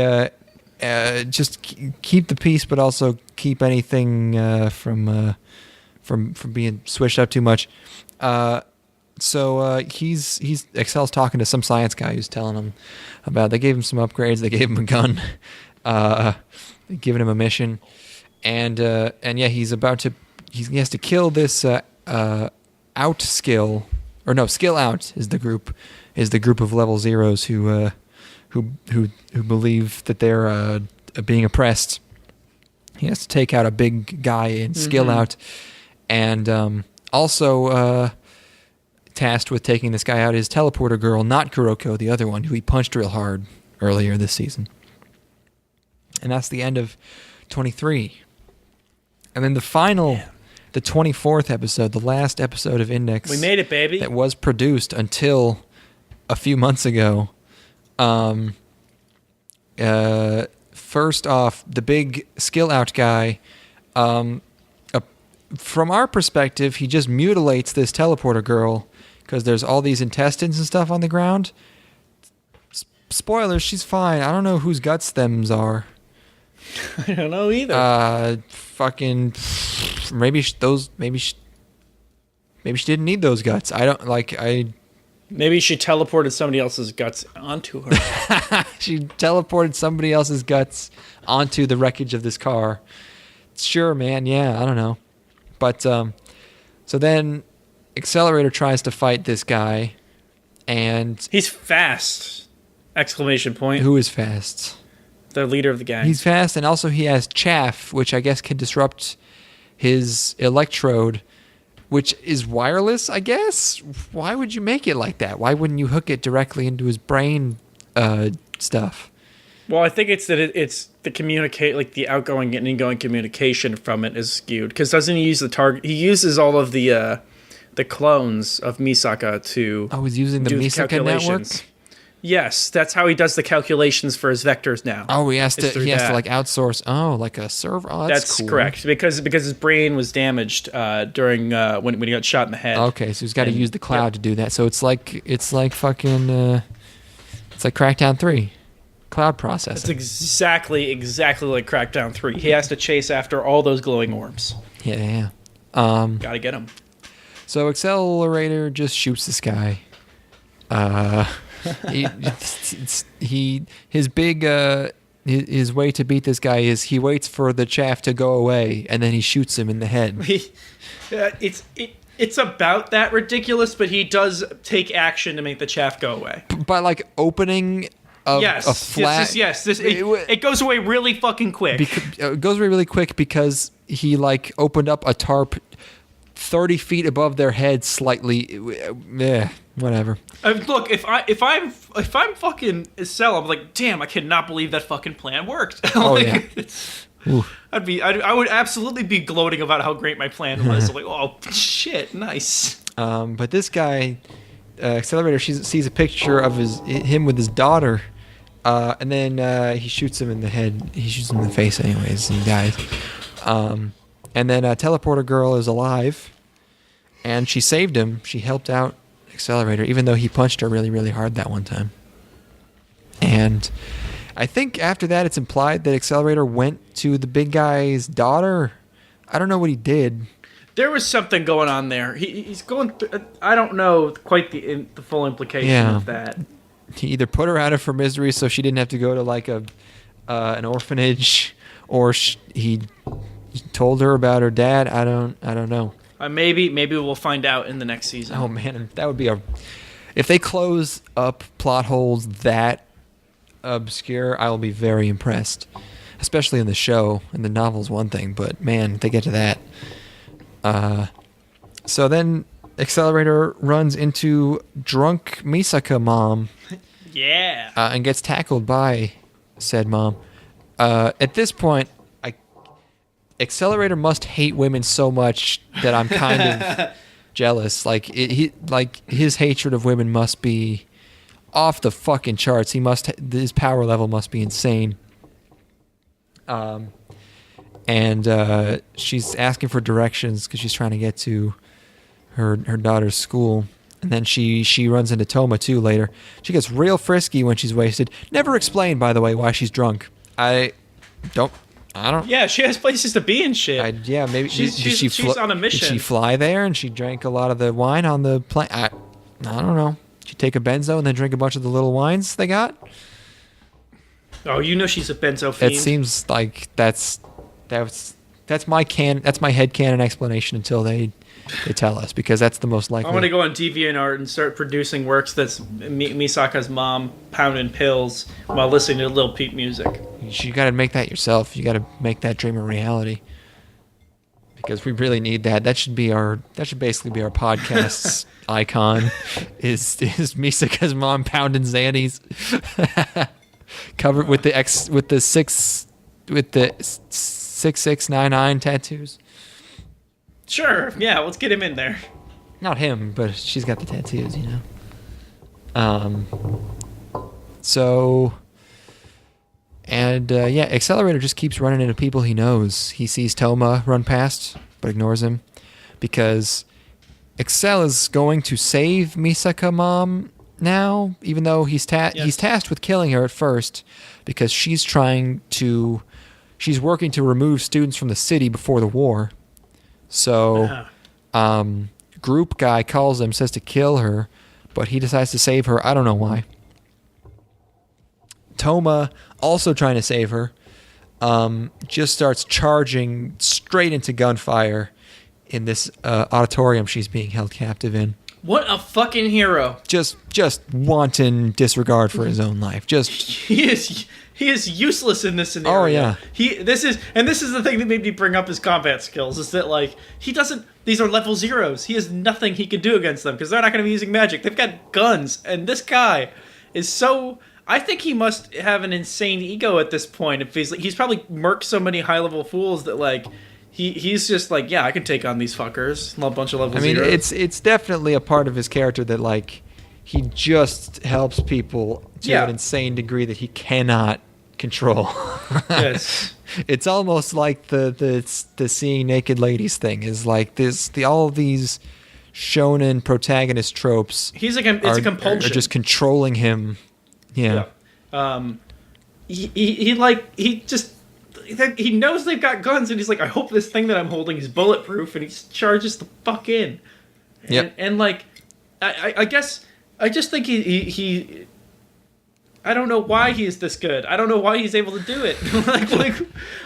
just keep the peace, but also keep anything from being switched up too much. So he's Excel's talking to some science guy who's telling him about, they gave him some upgrades, they gave him a gun, they given him a mission, and yeah, he has to kill this out skill, or no, skill out is the group of level zeros who believe that they're being oppressed. He has to take out a big guy in skill out, and also tasked with taking this guy out is teleporter girl, not Kuroko, the other one who he punched real hard earlier this season. And that's the end of 23. And then the final, the 24th episode, the last episode of Index. We made it, baby. That was produced until a few months ago. First off, the big skill out guy, from our perspective, he just mutilates this teleporter girl because there's all these intestines and stuff on the ground. Spoilers, she's fine. I don't know whose guts thems are. I don't know either. Maybe she didn't need those guts. Maybe she teleported somebody else's guts onto her. She teleported somebody else's guts onto the wreckage of this car. Sure, man. Yeah, I don't know. But so then Accelerator tries to fight this guy, and he's fast! Exclamation point. Who is fast? The leader of the gang. He's fast, and also he has chaff, which I guess can disrupt his electrode, which is wireless, I guess? Why would you make it like that? Why wouldn't you hook it directly into his brain stuff? Well, I think it's that it's the communicate, like the outgoing and ingoing communication from it is skewed. Because doesn't he use the target? He uses all of the clones of Misaka to he's using the Misaka network? Yes, that's how he does the calculations for his vectors now. Oh, he has to like outsource. Oh, like a server. Oh, that's cool. Correct because his brain was damaged during when he got shot in the head. Okay, so he's got to use the cloud to do that. So it's like fucking it's like Crackdown 3. Cloud processing. It's exactly like Crackdown 3. He has to chase after all those glowing orbs. Yeah. Gotta get him. So Accelerator just shoots this guy. His way to beat this guy is he waits for the chaff to go away and then he shoots him in the head. It's about that ridiculous, but he does take action to make the chaff go away. By like opening a flat. Yes. It goes away really fucking quick. It goes away really quick because he like opened up a tarp 30 feet above their heads slightly. Whatever. Look, if I'm fucking Estelle, I'm like, damn, I cannot believe that fucking plan worked. I would absolutely be gloating about how great my plan was. Like, oh shit, nice. But this guy, Accelerator, sees a picture of him with his daughter, and then he shoots him in the head. He shoots him in the face, anyways, and he dies. And then Teleporter Girl is alive, and she saved him. She helped out Accelerator, even though he punched her really, really hard that one time. And I think after that, it's implied that Accelerator went to the big guy's daughter. I don't know what he did. There was something going on there. He's going through, I don't know quite the full implication of that. He either put her out of her misery so she didn't have to go to like an orphanage, or he told her about her dad. I don't know. Maybe we'll find out in the next season. Oh man, that would be if they close up plot holes that obscure, I will be very impressed, especially in the show. And the novel's one thing, but man, if they get to that. So then Accelerator runs into drunk Misaka mom. Yeah. And gets tackled by said mom. At this point, Accelerator must hate women so much that I'm kind of jealous. Like his hatred of women must be off the fucking charts. His power level must be insane. And she's asking for directions because she's trying to get to her daughter's school. And then she runs into Toma too later. She gets real frisky when she's wasted. Never explained, by the way, why she's drunk. I don't. Yeah, she has places to be and shit. Maybe she's on a mission. Did she fly there and she drank a lot of the wine on the plane? I don't know. Did she take a benzo and then drink a bunch of the little wines they got? Oh, she's a benzo fiend. It seems like that's my headcanon explanation until they tell us, because that's the most likely. I want to go on DeviantArt and start producing works that's Misaka's mom pounding pills while listening to Lil Peep music. You got to make that yourself. You got to make that dream a reality, because we really need that. That should basically be our podcast's icon. Is Misaka's mom pounding Xannies, covered with the 6699 tattoos. Sure, yeah, let's get him in there. Not him, but she's got the tattoos, you know. Accelerator just keeps running into people he knows. He sees Toma run past, but ignores him, because Excel is going to save Misaka mom now, even though he's tasked with killing her at first, because she's working to remove students from the city before the war. So, group guy calls him, says to kill her, but he decides to save her. I don't know why. Toma, also trying to save her, just starts charging straight into gunfire in this auditorium she's being held captive in. What a fucking hero! Just wanton disregard for his own life. He is useless in this scenario. Oh yeah. This is the thing that made me bring up his combat skills, is that like he doesn't. These are level zeros. He has nothing he can do against them because they're not going to be using magic. They've got guns, and this guy is so. I think he must have an insane ego at this point. If he's probably murked so many high level fools that like. He's just like, yeah, I can take on these fuckers. A bunch of level zeros. It's definitely a part of his character that like he just helps people to an insane degree that he cannot control. Yes. It's almost like the seeing naked ladies thing is like all of these shonen protagonist tropes. It's a compulsion. Are just controlling him. Yeah. He knows they've got guns, and he's like, I hope this thing that I'm holding is bulletproof, and he charges the fuck in. And like, I guess, I just think he I don't know why he's this good. I don't know why he's able to do it.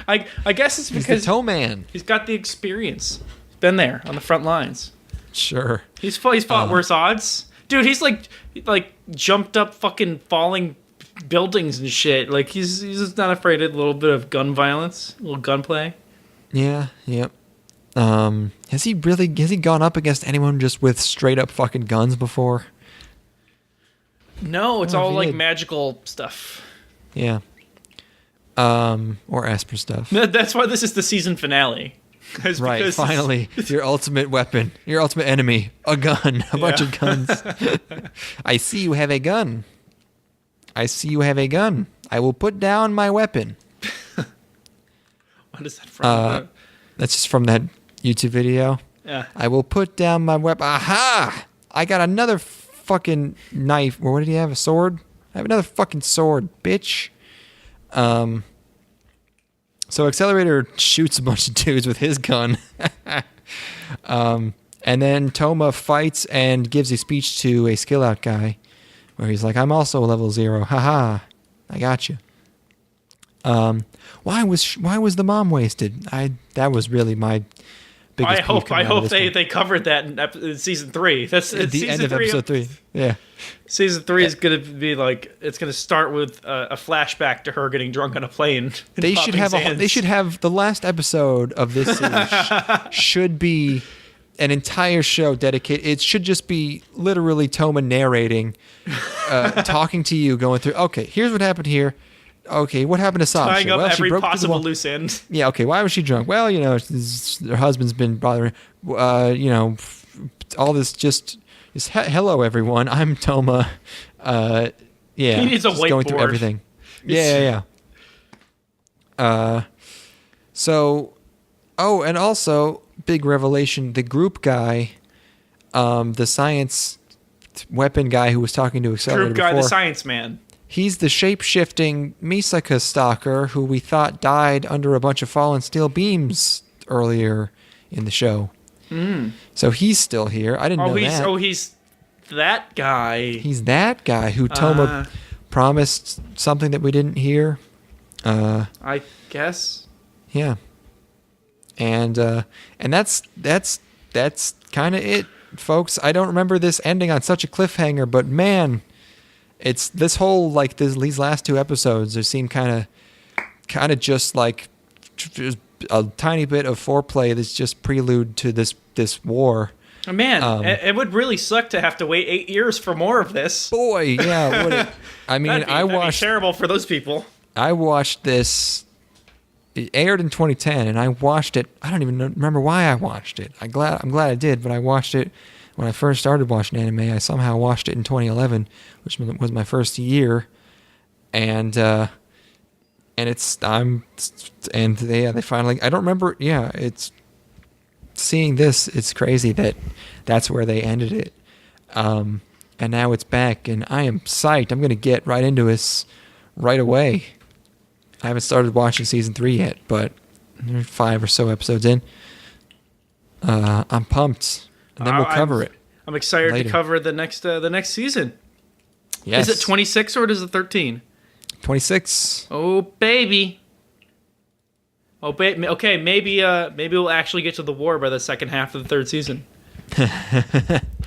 I guess it's because he's the toe man. He's got the experience. He's been there on the front lines. Sure. He's fought worse odds. Dude, he's like jumped up fucking falling buildings and shit. Like he's just not afraid of a little bit of gun violence, a little gunplay. Yeah, yep. Has he gone up against anyone just with straight up fucking guns before? No, it's all like magical stuff. Yeah. Or Esper stuff. That's why this is the season finale. Right, finally, your ultimate weapon, your ultimate enemy, a gun, a bunch of guns. I see you have a gun. I see you have a gun. I will put down my weapon. What is that from? That's just from that YouTube video. Yeah. I will put down my weapon. Aha! I got another fucking knife. Or what did he have? A sword? I have another fucking sword, bitch. So Accelerator shoots a bunch of dudes with his gun. And then Toma fights and gives a speech to a skill out guy where he's like, I'm also level 0. Haha. I got you. Why was the mom wasted? That was really my biggest I hope they covered that in season 3. That's at the end of episode 3. Yeah. Season 3 is going to be like, it's going to start with a flashback to her getting drunk on a plane. They should have the last episode of this series should be an entire show dedicated. It should just be literally Toma narrating, talking to you, going through, okay, here's what happened here. Okay, what happened to Sasha? Tying up every possible loose end. Yeah, okay, why was she drunk? Well, her husband's been bothering all this just is hello everyone, I'm Toma. Yeah. He needs a whiteboard. Going through everything. Yeah. So, and also big revelation, the group guy, the science weapon guy who was talking to Accelerator group guy, before, the science man. He's the shape-shifting Misaka stalker who we thought died under a bunch of fallen steel beams earlier in the show. So he's still here. I didn't know that. Oh, he's that guy. He's that guy who Toma promised something that we didn't hear. I guess. Yeah. And that's kind of it, folks. I don't remember this ending on such a cliffhanger, but man, it's this whole these last 2 episodes. They seem kind of just like a tiny bit of foreplay that's just prelude to this war. Oh, man, it would really suck to have to wait 8 years for more of this. Boy, yeah. That'd be terrible for those people. I watched this. It aired in 2010, and I watched it. I don't even remember why I watched it. I'm glad I did, but I watched it when I first started watching anime. I somehow watched it in 2011, which was my first year, and they finally. I don't remember. Yeah, it's seeing this. It's crazy that's where they ended it, and now it's back, and I am psyched. I'm gonna get right into this right away. I haven't started watching season 3 yet, but there's 5 or so episodes in. I'm pumped, and then we'll cover it. I'm excited later to cover the next season. Yes. Is it 26 or is it 13? 26. Oh baby. Okay, maybe we'll actually get to the war by the second half of the 3rd season.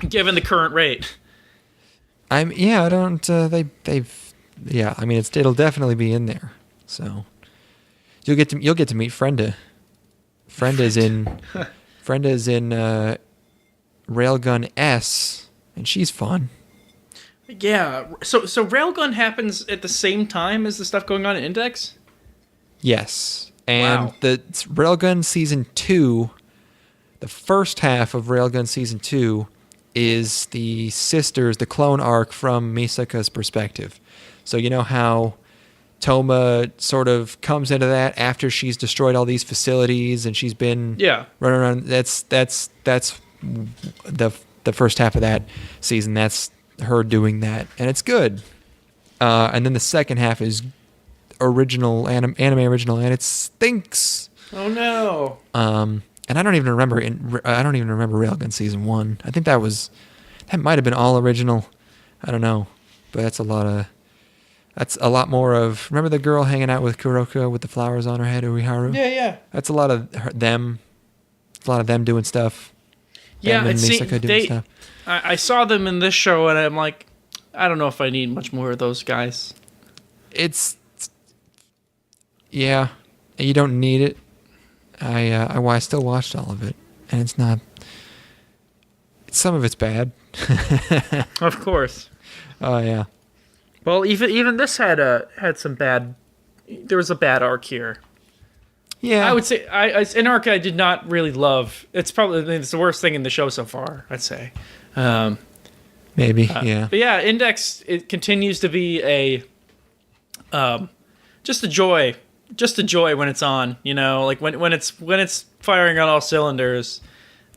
Given the current rate. It'll definitely be in there. So you'll get to meet Frenda. Frenda's in Railgun S, and she's fun. Yeah. So Railgun happens at the same time as the stuff going on in Index? Yes. And wow. The Railgun Season 2, the first half of Railgun Season 2 is the sisters, the clone arc from Misaka's perspective. So you know how Toma sort of comes into that after she's destroyed all these facilities and she's been running around. That's the first half of that season. That's her doing that, and it's good. And then the second half is original anime original, and it stinks. Oh no. And I don't even remember Railgun Season 1. I think that might have been all original. I don't know, but that's a lot more of. Remember the girl hanging out with Kuroko with the flowers on her head, Uriharu? Yeah. That's a lot of them. It's a lot of them doing stuff. Yeah, Them and it Misaka doing they. stuff. I saw them in this show, and I'm like, I don't know if I need much more of those guys. Yeah, you don't need it. I still watched all of it, and it's not. Some of it's bad. Of course. Oh yeah. Well, even this had some bad. There was a bad arc here. Yeah. I would say an arc I did not really love. It's probably it's the worst thing in the show so far, I'd say. Maybe. Yeah. But yeah, Index, it continues to be a just a joy when it's on. You know, like when it's firing on all cylinders.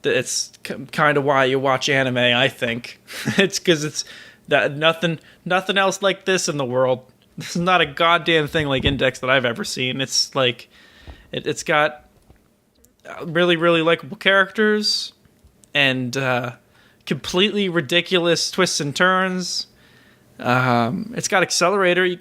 It's kind of why you watch anime. I think it's because it's that nothing else like this in the world. There's not a goddamn thing like Index that I've ever seen. It's like it's got really really likable characters and completely ridiculous twists and turns. It's got Accelerator.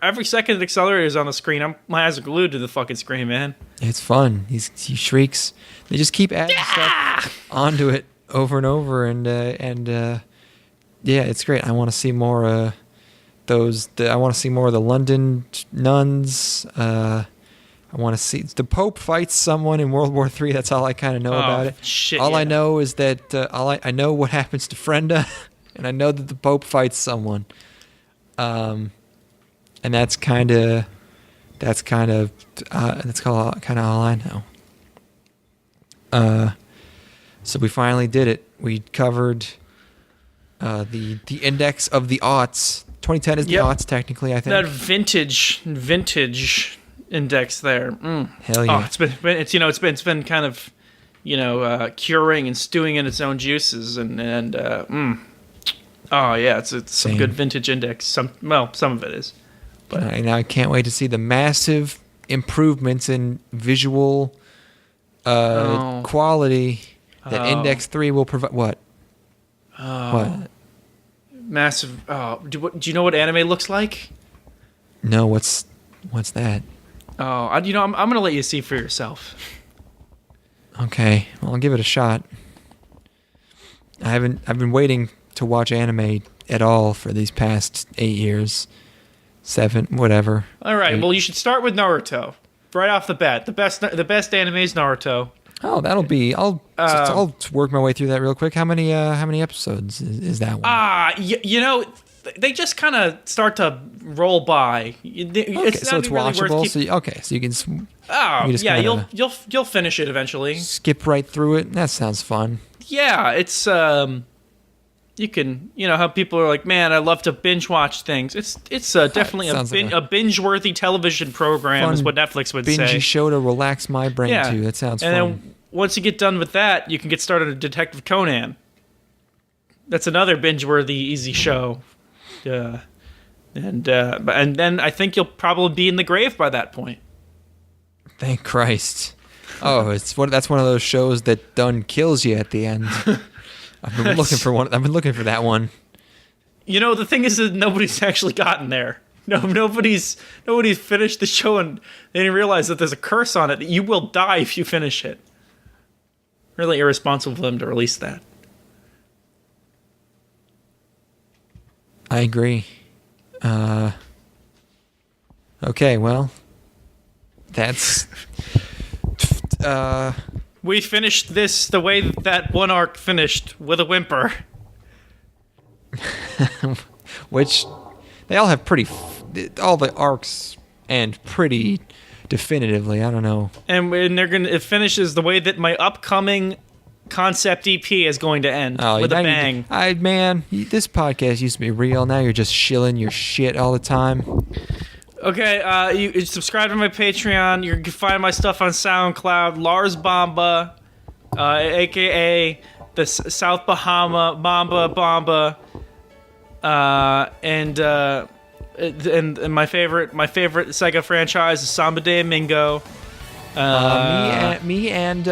Every second the Accelerator is on the screen, my eyes are glued to the fucking screen, man. It's fun. He shrieks. They just keep adding stuff onto it over and over, and yeah, it's great. I want to see more those. I want to see more of the London nuns. I want to see the Pope fights someone in World War III. That's all I kind of know about it. Shit, all yeah. I know is that I know what happens to Frenda, and I know that the Pope fights someone. And that's kind of all I know. So we finally did it. We covered the index of the aughts. 2010 is the aughts technically, I think. That vintage index there. Hell yeah! Oh, it's been kind of curing and stewing in its own juices and oh yeah, it's some good vintage index. Some of it is. But now I can't wait to see the massive improvements in visual quality that Index 3 will provide. What? What? Massive. Oh, do you know what anime looks like? No, what's that? Oh, I'm gonna let you see for yourself. Okay, well, I'll give it a shot. I've been waiting to watch anime at all for these past 8 years. 7, whatever. All right. 8. Well, you should start with Naruto right off the bat. The best anime is Naruto. Oh, that'll be. I'll work my way through that real quick. How many episodes is that one? They just kind of start to roll by. Okay, so it's watchable. So you can. Oh, you yeah. You'll finish it eventually. Skip right through it. That sounds fun. Yeah, it's you can, how people are like, man, I love to binge watch things. It's definitely a binge-worthy television program is what Netflix would say. Bingy show to relax my brain too. That sounds fun. And then once you get done with that, you can get started on Detective Conan. That's another binge-worthy, easy show. And then I think you'll probably be in the grave by that point. Thank Christ. Oh, that's one of those shows that done kills you at the end. I've been looking for one. I've been looking for that one. The thing is that nobody's actually gotten there. No, nobody's finished the show and they didn't realize that there's a curse on it. You will die if you finish it. Really irresponsible of them to release that. I agree. Okay, well, that's. We finished this the way that one arc finished, with a whimper. Which, they all have all the arcs end pretty definitively. I don't know. And it finishes the way that my upcoming concept EP is going to end, with a bang. This podcast used to be real. Now you're just shilling your shit all the time. Okay, you subscribe to my Patreon. You can find my stuff on SoundCloud. Lars Bomba, a.k.a. the South Bahama Bomba, and my favorite Sega franchise is Samba de Mingo. Me and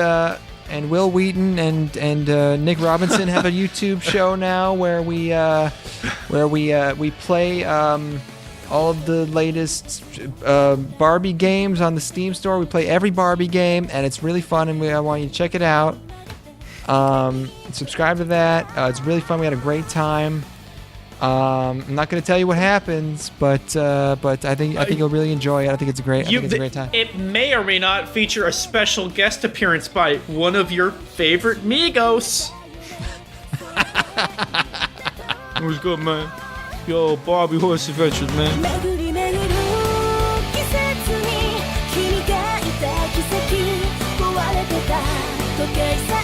Will Wheaton and Nick Robinson have a YouTube show now where we play all of the latest Barbie games on the Steam store. We play every Barbie game, and it's really fun, and I want you to check it out. Subscribe to that. It's really fun. We had a great time. I'm not going to tell you what happens, but I think you'll really enjoy it. I think it's a great time. It may or may not feature a special guest appearance by one of your favorite Migos. What's good, man? Yo, Bobby Horse Adventures, man. 巡り巡る季節に君がいた奇跡壊れてた時計さ